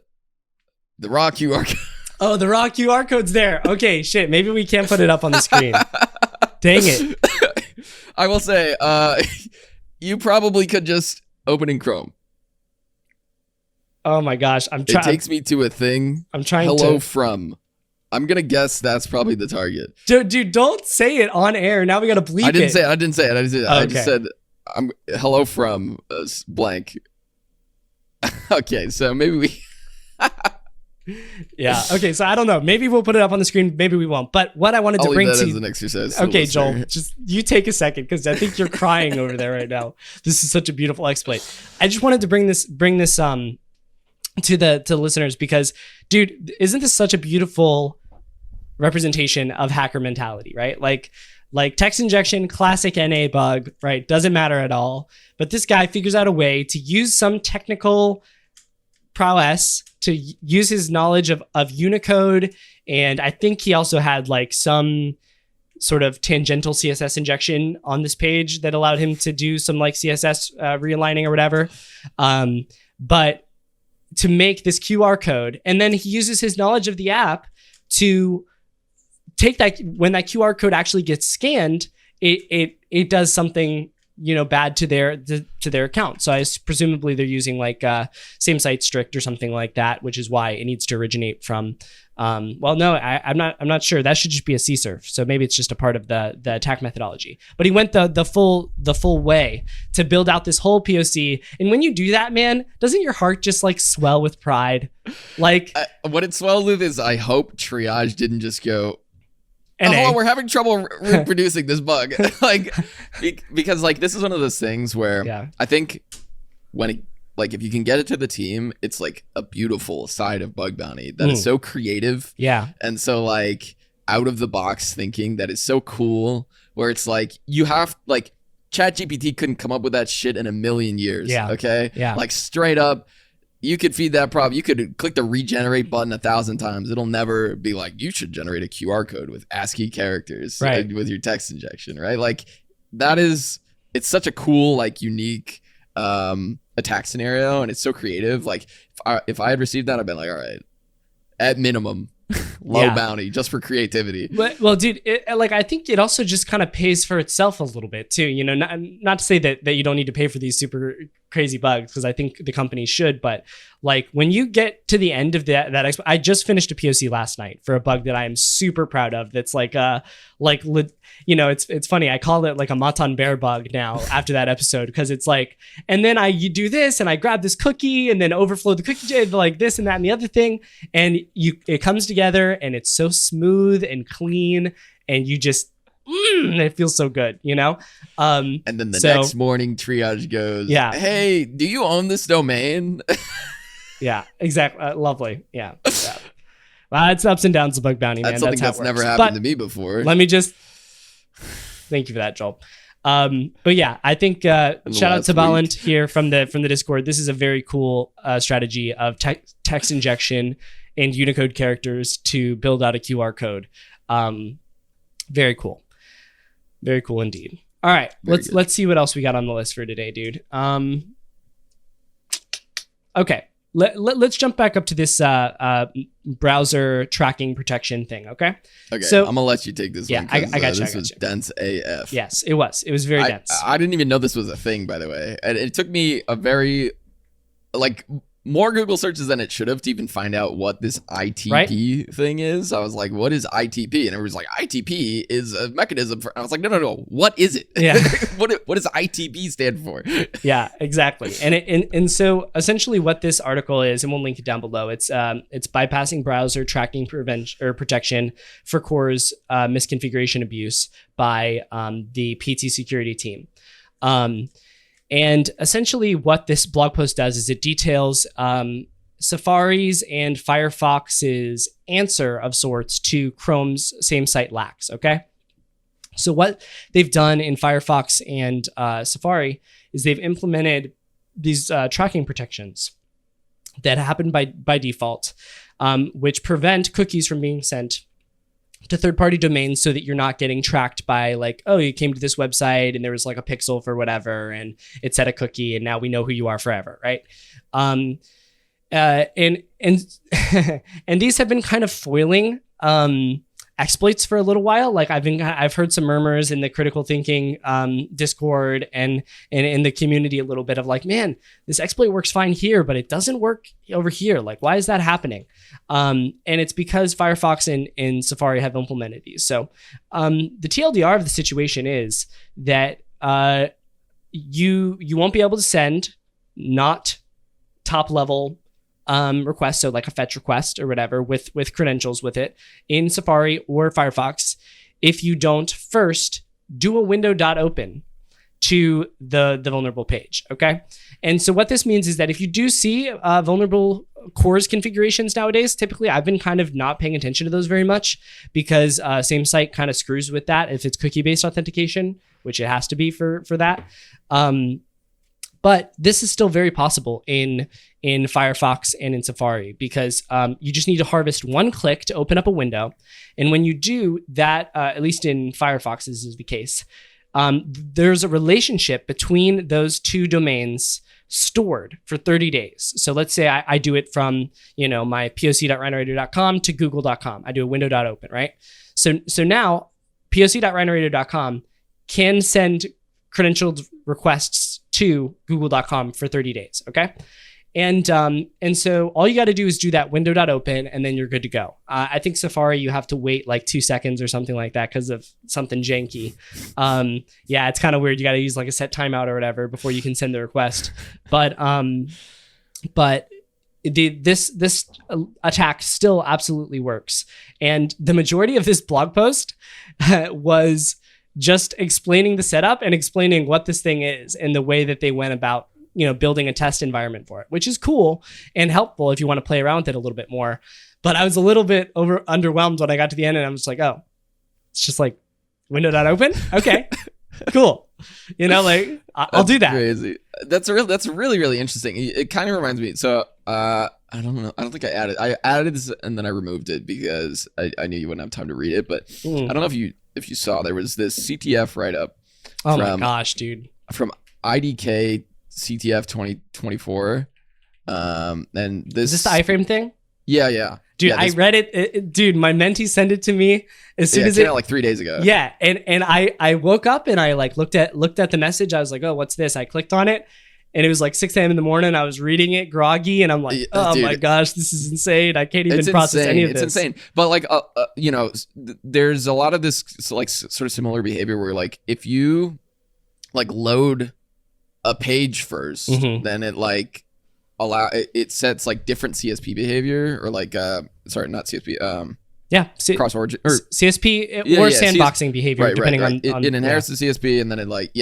[SPEAKER 2] the raw QR code.
[SPEAKER 1] Oh, the raw QR code's there. Okay, shit. Maybe we can't put it up on the screen. Dang it.
[SPEAKER 2] I will say, you probably could just open in Chrome.
[SPEAKER 1] Oh my gosh.
[SPEAKER 2] It takes me to a thing.
[SPEAKER 1] I'm trying
[SPEAKER 2] Hello from. I'm going to guess that's probably the target.
[SPEAKER 1] Dude, don't say it on air. Now we got to bleep it.
[SPEAKER 2] I didn't say it.
[SPEAKER 1] Okay.
[SPEAKER 2] I just said, I'm hello from blank. Okay, so maybe we...
[SPEAKER 1] Yeah. Okay. So I don't know. Maybe we'll put it up on the screen. Maybe we won't. But what I wanted to bring to you as
[SPEAKER 2] an exercise.
[SPEAKER 1] Okay, Joel, just you take a second because I think you're crying over there right now. This is such a beautiful exploit. I just wanted to bring this to the listeners because, dude, isn't this such a beautiful representation of hacker mentality, right? Like text injection, classic NA bug, right? Doesn't matter at all. But this guy figures out a way to use some technical prowess to use his knowledge of Unicode. And I think he also had like some sort of tangential CSS injection on this page that allowed him to do some like CSS realigning or whatever. But to make this QR code, and then he uses his knowledge of the app to take that, when that QR code actually gets scanned, it does something, bad to their account. So presumably they're using like same site strict or something like that, which is why it needs to originate from. I'm not sure. That should just be a CSRF. So maybe it's just a part of the attack methodology. But he went the full way to build out this whole POC. And when you do that, man, doesn't your heart just like swell with pride? Like
[SPEAKER 2] what it swelled with is I hope triage didn't just go, oh, we're having trouble reproducing this bug. Because like this is one of those things where I think if you can get it to the team, it's like a beautiful side of bug bounty that is so creative. Yeah. And so like out of the box thinking that is so cool, where it's like you have like ChatGPT couldn't come up with that shit in a million years. Yeah. Okay. Yeah. Like straight up. You could feed that prompt. You could click the regenerate button 1,000 times. It'll never be like, you should generate a QR code with ASCII characters with your text injection, right? Like it's such a cool, like unique attack scenario. And it's so creative. Like if I had received that, I'd been like, all right, at minimum, low bounty just for creativity.
[SPEAKER 1] Well, dude, I think it also just kind of pays for itself a little bit too. Not to say that you don't need to pay for these super crazy bugs, because I think the company should, but like when you get to the end of that I just finished a POC last night for a bug that I am super proud of. That's it's funny. I call it like a Matan Bear bug now after that episode, because it's like, and then you do this and I grab this cookie and then overflow the cookie like this and that and the other thing, and it comes together and it's so smooth and clean, and you just it feels so good, and
[SPEAKER 2] then the next morning triage goes, hey, do you own this domain?
[SPEAKER 1] Yeah, exactly. Lovely. Yeah. It's ups and downs of bug bounty, man.
[SPEAKER 2] That's something that's never happened to me before.
[SPEAKER 1] Let me just thank you for that, Joel. But yeah, I think shout out to Balint here from the Discord. This is a very cool strategy of text injection and Unicode characters to build out a QR code. Very cool. Very cool indeed. All right, let's see what else we got on the list for today, dude. Okay, let's jump back up to this browser tracking protection thing. Okay.
[SPEAKER 2] So I'm gonna let you take this.
[SPEAKER 1] Yeah,
[SPEAKER 2] one,
[SPEAKER 1] I got you.
[SPEAKER 2] This was dense AF.
[SPEAKER 1] Yes, it was. It was very dense.
[SPEAKER 2] I didn't even know this was a thing, by the way, and it took me a very more Google searches than it should have to even find out what this ITP thing is. I was like, what is ITP? And it was like, ITP is a mechanism for, I was like, no. What is it? Yeah. what does ITP stand for?
[SPEAKER 1] Yeah, exactly. And so essentially what this article is, and we'll link it down below, it's bypassing browser tracking protection for Core's misconfiguration abuse by the PT security team. And essentially what this blog post does is it details Safari's and Firefox's answer of sorts to Chrome's same site lacks, okay? So what they've done in Firefox and Safari is they've implemented tracking protections that happen by default, which prevent cookies from being sent to third-party domains so that you're not getting tracked by like, oh, you came to this website and there was like a pixel for whatever and it set a cookie and now we know who you are forever, right? And and these have been kind of foiling exploits for a little while. Like I've heard some murmurs in the critical thinking Discord and in the community a little bit of like, man, this exploit works fine here, but it doesn't work over here. Like, why is that happening? And it's because Firefox and Safari have implemented these. So the TLDR of the situation is that you won't be able to send not top level request, so like a fetch request or whatever with credentials with it in Safari or Firefox if you don't first do a window.open to the vulnerable page, okay? And so what this means is that if you do see vulnerable CORS configurations nowadays, typically I've been kind of not paying attention to those very much because same site kind of screws with that if it's cookie-based authentication, which it has to be for that. But this is still very possible in Firefox and in Safari because you just need to harvest one click to open up a window. And when you do that, at least in Firefox, this is the case, there's a relationship between those two domains stored for 30 days. So let's say I do it from my poc.rhinowriter.com to google.com. I do a window.open, right? So now poc.rhinowriter.com can send credentialed requests to google.com for 30 days, okay? And so all you got to do is do that window.open and then you're good to go. I think Safari, you have to wait like 2 seconds or something like that because of something janky. Yeah, it's kind of weird. You got to use like a set timeout or whatever before you can send the request. But this attack still absolutely works. And the majority of this blog post was just explaining the setup and explaining what this thing is and the way that they went about, building a test environment for it, which is cool and helpful if you want to play around with it a little bit more. But I was a little bit underwhelmed when I got to the end and I'm just like, oh, it's just like window.open. Okay, cool. I'll do that.
[SPEAKER 2] Crazy. That's really, really interesting. It kind of reminds me. So, I don't know. I don't think I added this and then I removed it because I knew you wouldn't have time to read it. But I don't know if you saw, there was this CTF write-up.
[SPEAKER 1] Oh my gosh, dude.
[SPEAKER 2] From IDK CTF 2024. And this... Is
[SPEAKER 1] this the iframe thing?
[SPEAKER 2] Yeah.
[SPEAKER 1] Dude,
[SPEAKER 2] yeah,
[SPEAKER 1] I read it. Dude, my mentee sent it to me as soon as
[SPEAKER 2] it came out like 3 days ago.
[SPEAKER 1] Yeah, and I woke up and I like looked at the message. I was like, oh, what's this? I clicked on it. And it was like 6 a.m. in the morning. I was reading it groggy and I'm like, oh dude, my gosh, this is insane. I can't even process any of this.
[SPEAKER 2] It's insane. But like, there's a lot of this like sort of similar behavior where like, if you like load a page first, then it like it sets like different CSP behavior or like, sorry, not CSP. Cross origin or
[SPEAKER 1] CSP or sandboxing behavior, depending on
[SPEAKER 2] it inherits the CSP and then it like,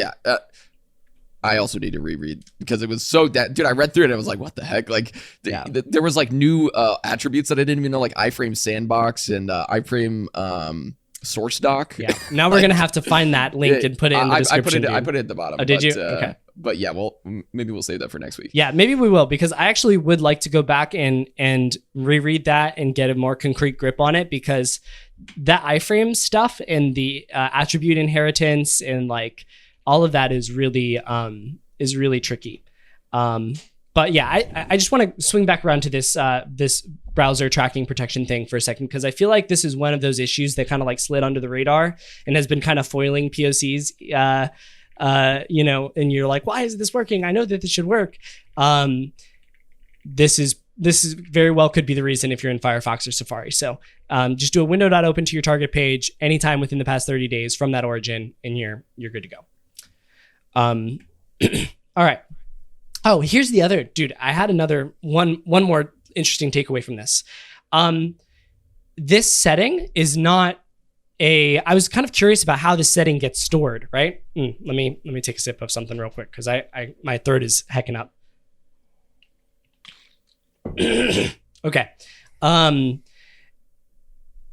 [SPEAKER 2] I also need to reread because it was so dude, I read through it and I was like, what the heck? Like there was like new attributes that I didn't even know, like iframe sandbox and iframe source doc.
[SPEAKER 1] Yeah. Now we're going to have to find that link and put it in the description.
[SPEAKER 2] I put it at the bottom.
[SPEAKER 1] Oh, did you? Okay.
[SPEAKER 2] But yeah, well, maybe we'll save that for next week.
[SPEAKER 1] Yeah, maybe we will, because I actually would like to go back and reread that and get a more concrete grip on it, because that iframe stuff and the attribute inheritance and like all of that is really tricky. But yeah, I just want to swing back around to this browser tracking protection thing for a second, because I feel like this is one of those issues that kind of like slid under the radar and has been kind of foiling POCs. And you're like, why is this working? I know that this should work. This is very well could be the reason if you're in Firefox or Safari. So just do a window.open to your target page anytime within the past 30 days from that origin, and you're good to go. All right. Oh, here's the other, dude. I had another one more interesting takeaway from this. This setting is not I was kind of curious about how this setting gets stored, right? Let me take a sip of something real quick, because my throat is hecking up. Okay.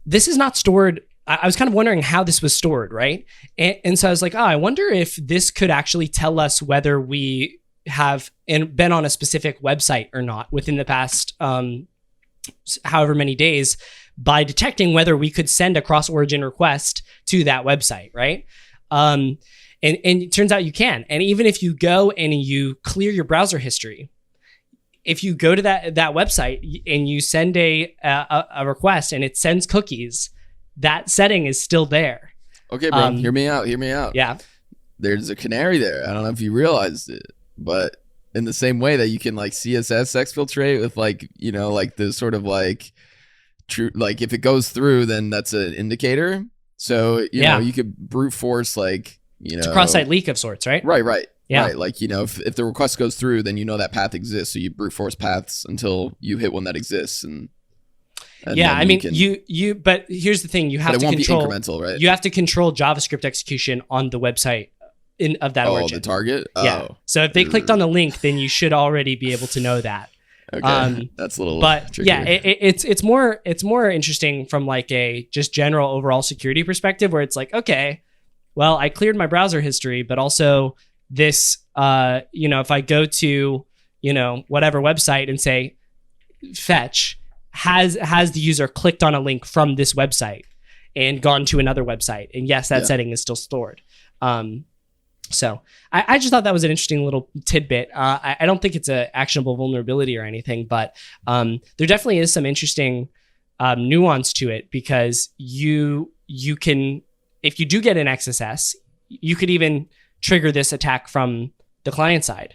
[SPEAKER 1] This is not stored. I was kind of wondering how this was stored, right? And so I was like, I wonder if this could actually tell us whether we have been on a specific website or not within the past however many days by detecting whether we could send a cross-origin request to that website, right? And it turns out you can. And even if you go and you clear your browser history, if you go to that website and you send a request and it sends cookies, that setting is still there.
[SPEAKER 2] Okay, bro, hear me out.
[SPEAKER 1] Yeah.
[SPEAKER 2] There's a canary there. I don't know if you realized it, but in the same way that you can like CSS exfiltrate with like, you know, like the sort of like true, like if it goes through, then that's an indicator. So, you know, you could brute force like, you know,
[SPEAKER 1] it's a cross-site leak of sorts, right?
[SPEAKER 2] Right.
[SPEAKER 1] Yeah.
[SPEAKER 2] Right. Like, you know, if the request goes through, then you know that path exists. So you brute force paths until you hit one that exists. And
[SPEAKER 1] yeah, I mean, you. But here's the thing: you have to control.
[SPEAKER 2] Be incremental, right?
[SPEAKER 1] You have to control JavaScript execution on the website of that origin.
[SPEAKER 2] Oh, the target.
[SPEAKER 1] Yeah. So if they clicked on the link, then you should already be able to know that.
[SPEAKER 2] Okay, that's a little.
[SPEAKER 1] But
[SPEAKER 2] trickier.
[SPEAKER 1] yeah, it's more interesting from like a just general overall security perspective, where it's like, okay, well, I cleared my browser history, but also this, you know, if I go to, you know, whatever website and say fetch. Has the user clicked on a link from this website and gone to another website? And yes, that setting is still stored. So I just thought that was an interesting little tidbit. I don't think it's an actionable vulnerability or anything, but there definitely is some interesting nuance to it, because you can, if you do get an XSS, you could even trigger this attack from the client side,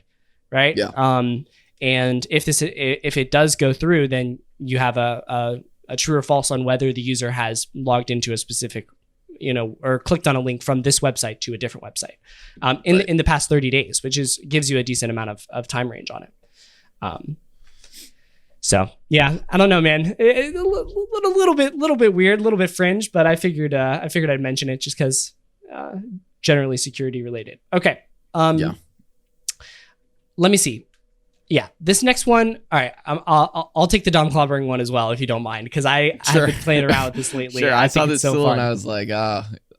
[SPEAKER 1] right?
[SPEAKER 2] Yeah.
[SPEAKER 1] And if it does go through, then you have a true or false on whether the user has logged into a specific, you know, or clicked on a link from this website to a different website in the past 30 days, which gives you a decent amount of time range on it. So yeah, I don't know, man. A little bit weird, a little bit fringe, but I figured I'd mention it just because generally security related. Okay.
[SPEAKER 2] Yeah.
[SPEAKER 1] Let me see. Yeah, this next one. All right, I'll take the DOM clobbering one as well, if you don't mind, because I've been playing around with this lately.
[SPEAKER 2] Sure, I saw this
[SPEAKER 1] so
[SPEAKER 2] tool
[SPEAKER 1] fun.
[SPEAKER 2] and I was like,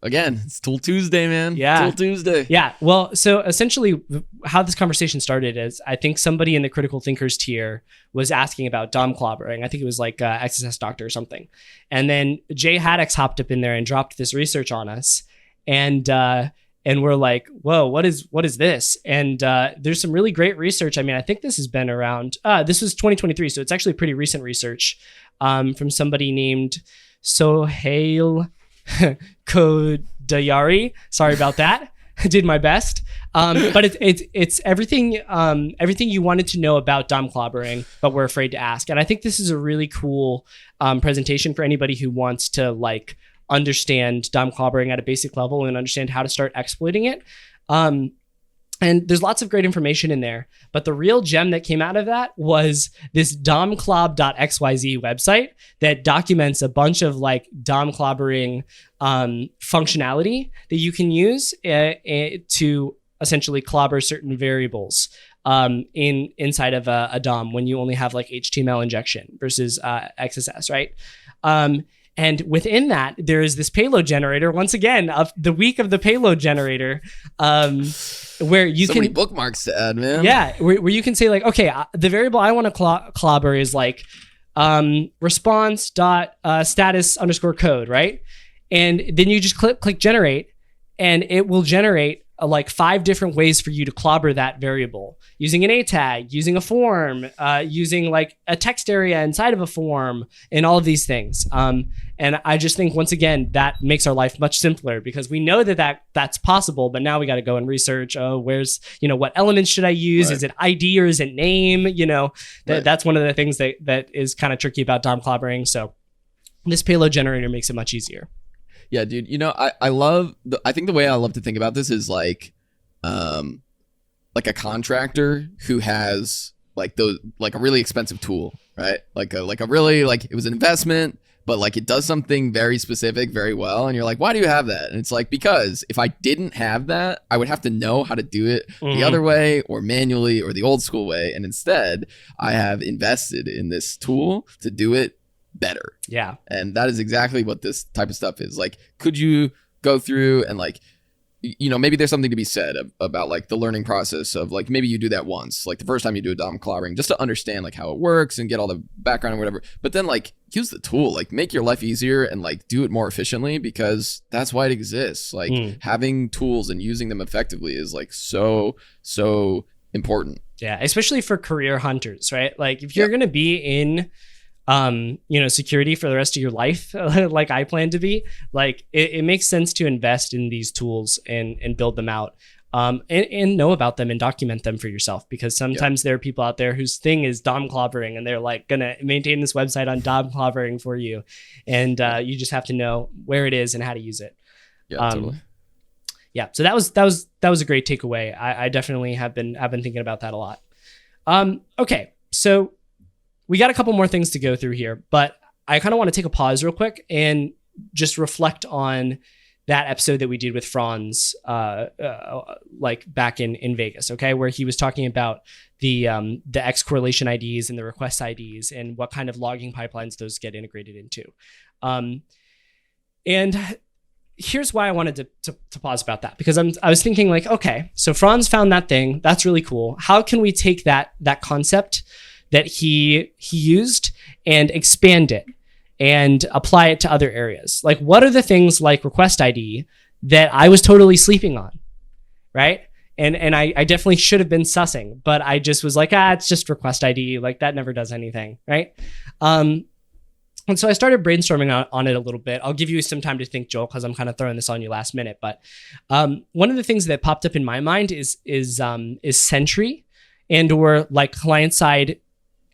[SPEAKER 2] again, it's Tool Tuesday, man.
[SPEAKER 1] Yeah.
[SPEAKER 2] Tool Tuesday.
[SPEAKER 1] Yeah. Well, so essentially, how this conversation started is I think somebody in the critical thinkers tier was asking about DOM clobbering. I think it was like XSS Doctor or something, and then Jay Haddix hopped up in there and dropped this research on us, and we're like, whoa, what is this? And there's some really great research. I mean, I think this has been around, this was 2023, so it's actually pretty recent research from somebody named Sohail Kodayari. Sorry about that. I did my best. But it's everything you wanted to know about DOM clobbering, but we're afraid to ask. And I think this is a really cool presentation for anybody who wants to like understand DOM clobbering at a basic level and understand how to start exploiting it. And there's lots of great information in there, but the real gem that came out of that was this domclob.xyz website that documents a bunch of like DOM clobbering functionality that you can use to essentially clobber certain variables inside of a DOM when you only have like HTML injection versus XSS, right? And within that, there is this payload generator. Once again, of the week of the payload generator, where you
[SPEAKER 2] many bookmarks to add, man.
[SPEAKER 1] Yeah, where you can say like, okay, the variable I want to clobber is like response dot status underscore code, right? And then you just click generate, and it will generate like 5 different ways for you to clobber that variable using an A tag, using a form, using like a text area inside of a form, and all of these things. And I just think once again, that makes our life much simpler because we know that's possible, but now we got to go and research, where's, what elements should I use? Right. Is it ID or is it name? That's one of the things that is kind of tricky about DOM clobbering. So this payload generator makes it much easier.
[SPEAKER 2] Yeah, dude. I think the way I love to think about this is like a contractor who has like a really expensive tool, right? Like a really it was an investment, but like it does something very specific very well. And you're like, why do you have that? And it's like, because if I didn't have that, I would have to know how to do it the other way or manually or the old school way. And instead I have invested in this tool to do it better.
[SPEAKER 1] Yeah.
[SPEAKER 2] And that is exactly what this type of stuff is. Like, could you go through and like maybe there's something to be said about like the learning process of like, maybe you do that once, like the first time you do a DOM clobbering, just to understand like how it works and get all the background or whatever. But then like use the tool, like make your life easier and like do it more efficiently, because that's why it exists. Like having tools and using them effectively is like so important.
[SPEAKER 1] Yeah, especially for career hunters, right? Like if you're going to be in security for the rest of your life, like I plan to be, like it makes sense to invest in these tools and build them out, and know about them and document them for yourself, because sometimes there are people out there whose thing is DOM clobbering and they're like going to maintain this website on DOM clobbering for you. And you just have to know where it is and how to use it.
[SPEAKER 2] Yeah, totally.
[SPEAKER 1] Yeah. So that was a great takeaway. I definitely have been thinking about that a lot. Okay. So we got a couple more things to go through here, but I kind of want to take a pause real quick and just reflect on that episode that we did with Franz, like back in Vegas, okay, where he was talking about the X correlation IDs and the request IDs and what kind of logging pipelines those get integrated into. And here's why I wanted to pause about that, because I was thinking like, okay, so Franz found that thing, that's really cool. How can we take that concept that he used and expand it and apply it to other areas? Like, what are the things like request ID that I was totally sleeping on, right? And I definitely should have been sussing, but I just was like, it's just request ID. Like that never does anything, right? And so I started brainstorming on it a little bit. I'll give you some time to think, Joel, because I'm kind of throwing this on you last minute. But one of the things that popped up in my mind is Sentry and or like client side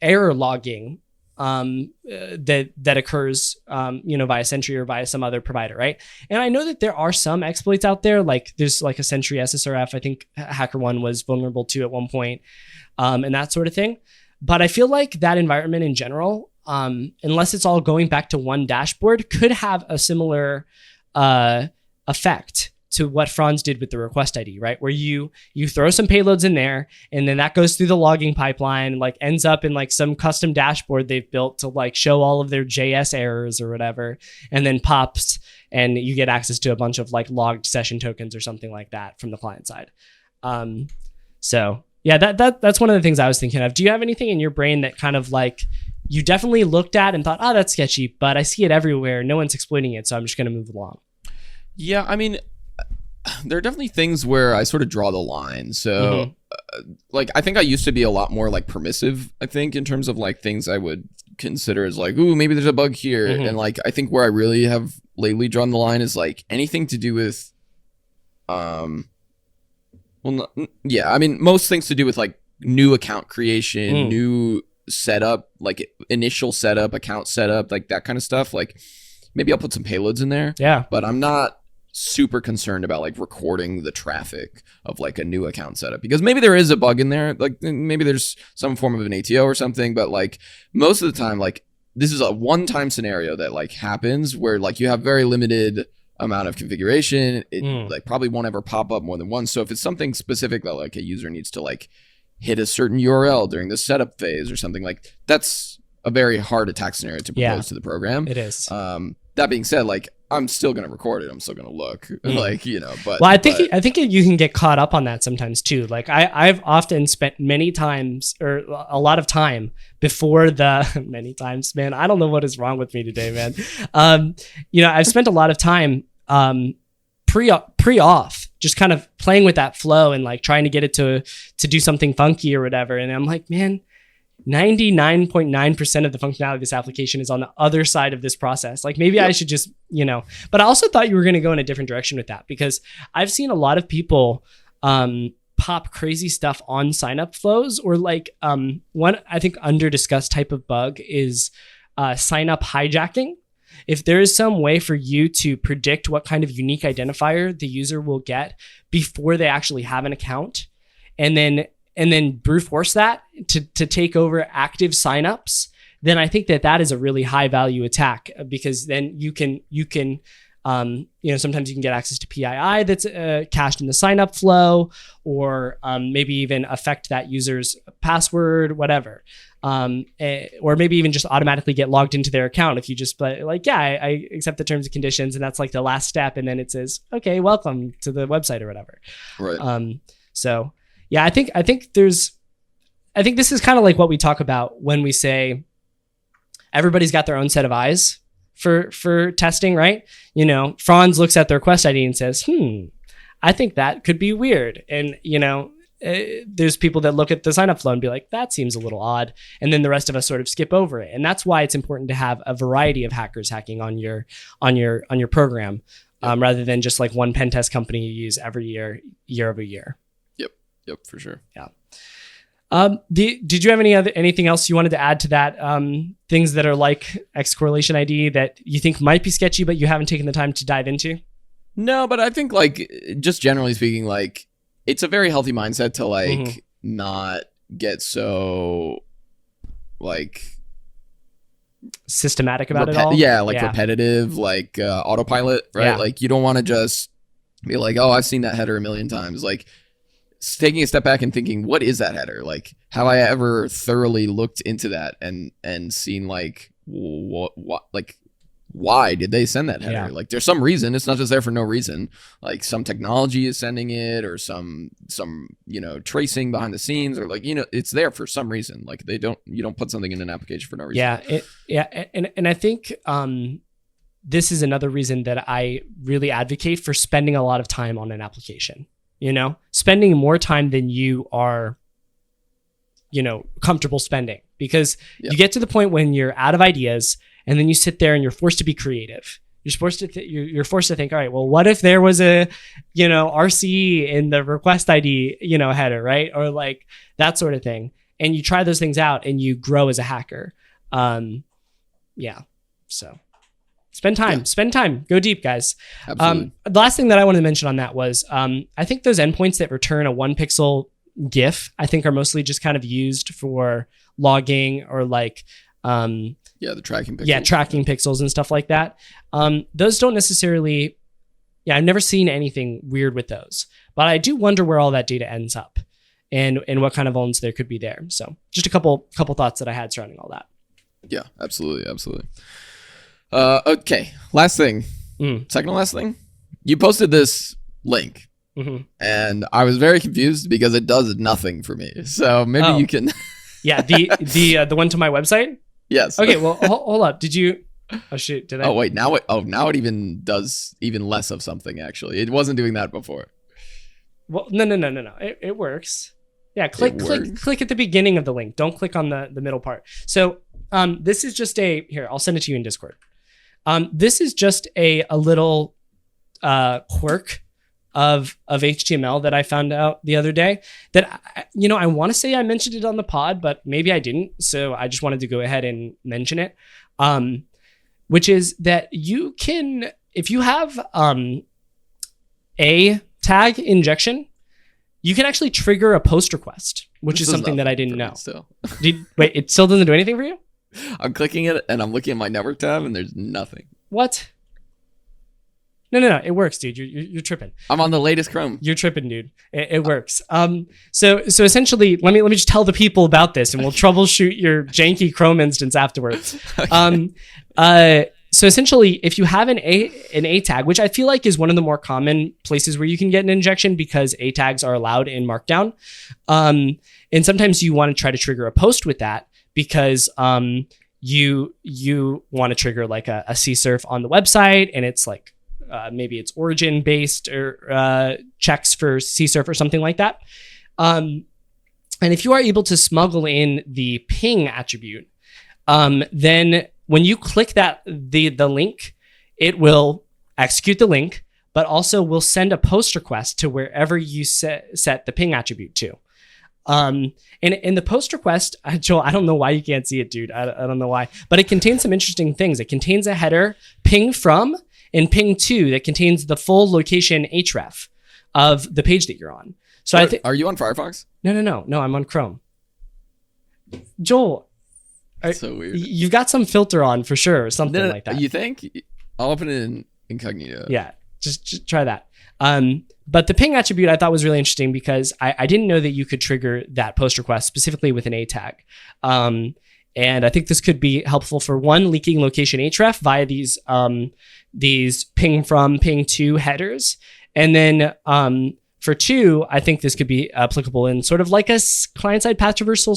[SPEAKER 1] error logging that occurs via Sentry or via some other provider, right? And I know that there are some exploits out there, like there's like a Sentry SSRF, I think HackerOne was vulnerable to at one point, and that sort of thing. But I feel like that environment in general, unless it's all going back to one dashboard, could have a similar effect to what Franz did with the request ID, right? Where you throw some payloads in there and then that goes through the logging pipeline, like ends up in like some custom dashboard they've built to like show all of their JS errors or whatever, and then pops and you get access to a bunch of like logged session tokens or something like that from the client side. So yeah, that's one of the things I was thinking of. Do you have anything in your brain that kind of like you definitely looked at and thought, oh, that's sketchy, but I see it everywhere, no one's exploiting it, so I'm just going to move along?
[SPEAKER 2] Yeah, I mean, there are definitely things where I sort of draw the line. So like, I think I used to be a lot more like permissive, I think, in terms of like things I would consider as like, ooh, maybe there's a bug here. And like, I think where I really have lately drawn the line is like anything to do with, most things to do with like new account creation, new setup, like initial setup, account setup, like that kind of stuff. Like maybe I'll put some payloads in there. Yeah. But I'm not super concerned about like recording the traffic of like a new account setup, because maybe there is a bug in there, like maybe there's some form of an ATO or something, but like most of the time, like this is a one-time scenario that like happens where like you have very limited amount of configuration. It like probably won't ever pop up more than once. So if it's something specific that like a user needs to like hit a certain URL during the setup phase or something, like that's a very hard attack scenario to propose to the program.
[SPEAKER 1] It is.
[SPEAKER 2] That being said, like I'm still going to record it. I'm still going to look like, but
[SPEAKER 1] well, I think you can get caught up on that sometimes too. Like I've often spent many times or a lot of time before the many times, man, I don't know what is wrong with me today, man. I've spent a lot of time, pre-auth, just kind of playing with that flow and like trying to get it to do something funky or whatever. And I'm like, man, 99.9% of the functionality of this application is on the other side of this process. Like maybe I should just, but I also thought you were going to go in a different direction with that, because I've seen a lot of people pop crazy stuff on signup flows, or like one, I think under discussed type of bug is signup hijacking. If there is some way for you to predict what kind of unique identifier the user will get before they actually have an account, and then brute force that to take over active signups, then I think that is a really high value attack, because then you can Sometimes you can get access to PII that's cached in the sign-up flow, or maybe even affect that user's password, whatever. Or maybe even just automatically get logged into their account if you just I accept the terms and conditions, and that's like the last step, and then it says, okay, welcome to the website or whatever.
[SPEAKER 2] Right.
[SPEAKER 1] So yeah, I think this is kind of like what we talk about when we say everybody's got their own set of eyes for testing, right? Franz looks at the request ID and says, I think that could be weird. And, there's people that look at the sign up flow and be like, that seems a little odd. And then the rest of us sort of skip over it. And that's why it's important to have a variety of hackers hacking on your program, rather than just like one pen test company you use every year over year.
[SPEAKER 2] Yep, for sure.
[SPEAKER 1] Yeah. Did you have anything else you wanted to add to that? Things that are like X correlation ID that you think might be sketchy, but you haven't taken the time to dive into?
[SPEAKER 2] No, but I think just generally speaking, it's a very healthy mindset to not get so
[SPEAKER 1] systematic about it all.
[SPEAKER 2] Yeah, repetitive, autopilot, right?
[SPEAKER 1] Yeah.
[SPEAKER 2] You don't want to just be like, oh, I've seen that header a million times. Taking a step back and thinking, what is that header? Have I ever thoroughly looked into that and seen why did they send that header?
[SPEAKER 1] Yeah.
[SPEAKER 2] There's some reason. It's not just there for no reason. Some technology is sending it, or some tracing behind the scenes, or it's there for some reason. You don't put something in an application for no reason.
[SPEAKER 1] And I think this is another reason that I really advocate for spending a lot of time on an application. Spending more time than you are, comfortable spending, because you get to the point when you're out of ideas, and then you sit there and you're forced to be creative. You're forced to think, all right, well, what if there was a, RCE in the request ID, header, right? Or that sort of thing. And you try those things out and you grow as a hacker. So spend time, go deep, guys.
[SPEAKER 2] Absolutely.
[SPEAKER 1] The last thing that I wanted to mention on that was, I think those endpoints that return a 1 pixel GIF, I think are mostly just kind of used for logging or
[SPEAKER 2] the tracking pixels.
[SPEAKER 1] Yeah, tracking pixels and stuff like that. Those don't necessarily, I've never seen anything weird with those, but I do wonder where all that data ends up and what kind of vulns there could be there. So just a couple thoughts that I had surrounding all that.
[SPEAKER 2] Yeah, absolutely. Okay, last thing. Second to last thing. You posted this link, and I was very confused because it does nothing for me. So maybe you can...
[SPEAKER 1] Yeah, the one to my website?
[SPEAKER 2] Yes.
[SPEAKER 1] Okay, well, hold up. Did you... Oh, shoot. Did I...
[SPEAKER 2] Oh, wait. Now it even does even less of something, actually. It wasn't doing that before.
[SPEAKER 1] Well, no. It works. Yeah, click at the beginning of the link. Don't click on the middle part. So this is just here, I'll send it to you in Discord. This is just a little quirk of HTML that I found out the other day that, I want to say I mentioned it on the pod, but maybe I didn't. So I just wanted to go ahead and mention it, which is that you can, if you have a tag injection, you can actually trigger a post request, which is something that I didn't know. Wait, it still doesn't do anything for you?
[SPEAKER 2] I'm clicking it and I'm looking at my network tab and there's nothing.
[SPEAKER 1] What? No, it works, dude. You're tripping.
[SPEAKER 2] I'm on the latest Chrome.
[SPEAKER 1] You're tripping, dude. It works. So essentially, let me just tell the people about this, and we'll troubleshoot your janky Chrome instance afterwards. Okay. So essentially, if you have an A tag, which I feel like is one of the more common places where you can get an injection because A tags are allowed in Markdown, and sometimes you want to try to trigger a post with that because you want to trigger like a CSRF on the website, and it's like. Maybe it's origin based or checks for CSRF or something like that. And if you are able to smuggle in the ping attribute, then when you click the link, it will execute the link, but also will send a post request to wherever you set the ping attribute to. And in the post request, Joel, I don't know why you can't see it, dude. I don't know why, but it contains some interesting things. It contains a header ping from and ping to that contains the full location href of the page that you're on. So
[SPEAKER 2] are you on Firefox?
[SPEAKER 1] No, I'm on Chrome. Joel,
[SPEAKER 2] that's so weird.
[SPEAKER 1] You've got some filter on for sure, or something like that.
[SPEAKER 2] You think? I'll open it in Incognito.
[SPEAKER 1] Yeah, just try that. But the ping attribute I thought was really interesting because I didn't know that you could trigger that post request specifically with an A tag. And I think this could be helpful for one, leaking location href via these ping from, ping to headers. And then for two, I think this could be applicable in sort of like a client-side path traversal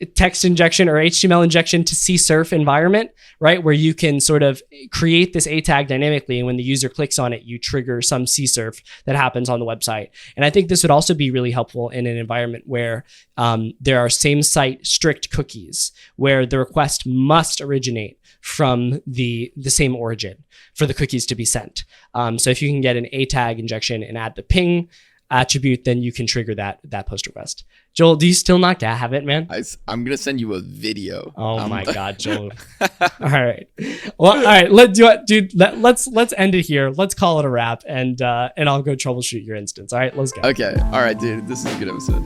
[SPEAKER 1] / text injection or HTML injection to CSRF environment, right? Where you can sort of create this A tag dynamically. And when the user clicks on it, you trigger some CSRF that happens on the website. And I think this would also be really helpful in an environment where there are same site strict cookies, where the request must originate from the same origin for the cookies to be sent. So if you can get an A tag injection and add the ping attribute, then you can trigger that post request. Joel, do you still not have it, man?
[SPEAKER 2] I'm gonna send you a video.
[SPEAKER 1] Oh my God, Joel. All right. Well, all right. Let's end it here. Let's call it a wrap, and I'll go troubleshoot your instance. All right, let's go.
[SPEAKER 2] Okay. All right, dude. This is a good episode.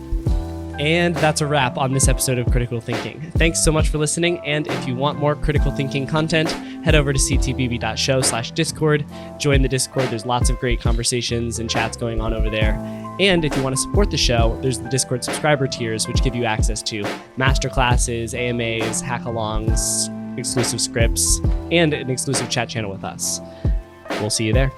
[SPEAKER 1] And that's a wrap on this episode of Critical Thinking. Thanks so much for listening. And if you want more critical thinking content, head over to ctbb.show/Discord. Join the Discord. There's lots of great conversations and chats going on over there. And if you want to support the show, there's the Discord subscriber tiers, which give you access to masterclasses, AMAs, hackalongs, exclusive scripts, and an exclusive chat channel with us. We'll see you there.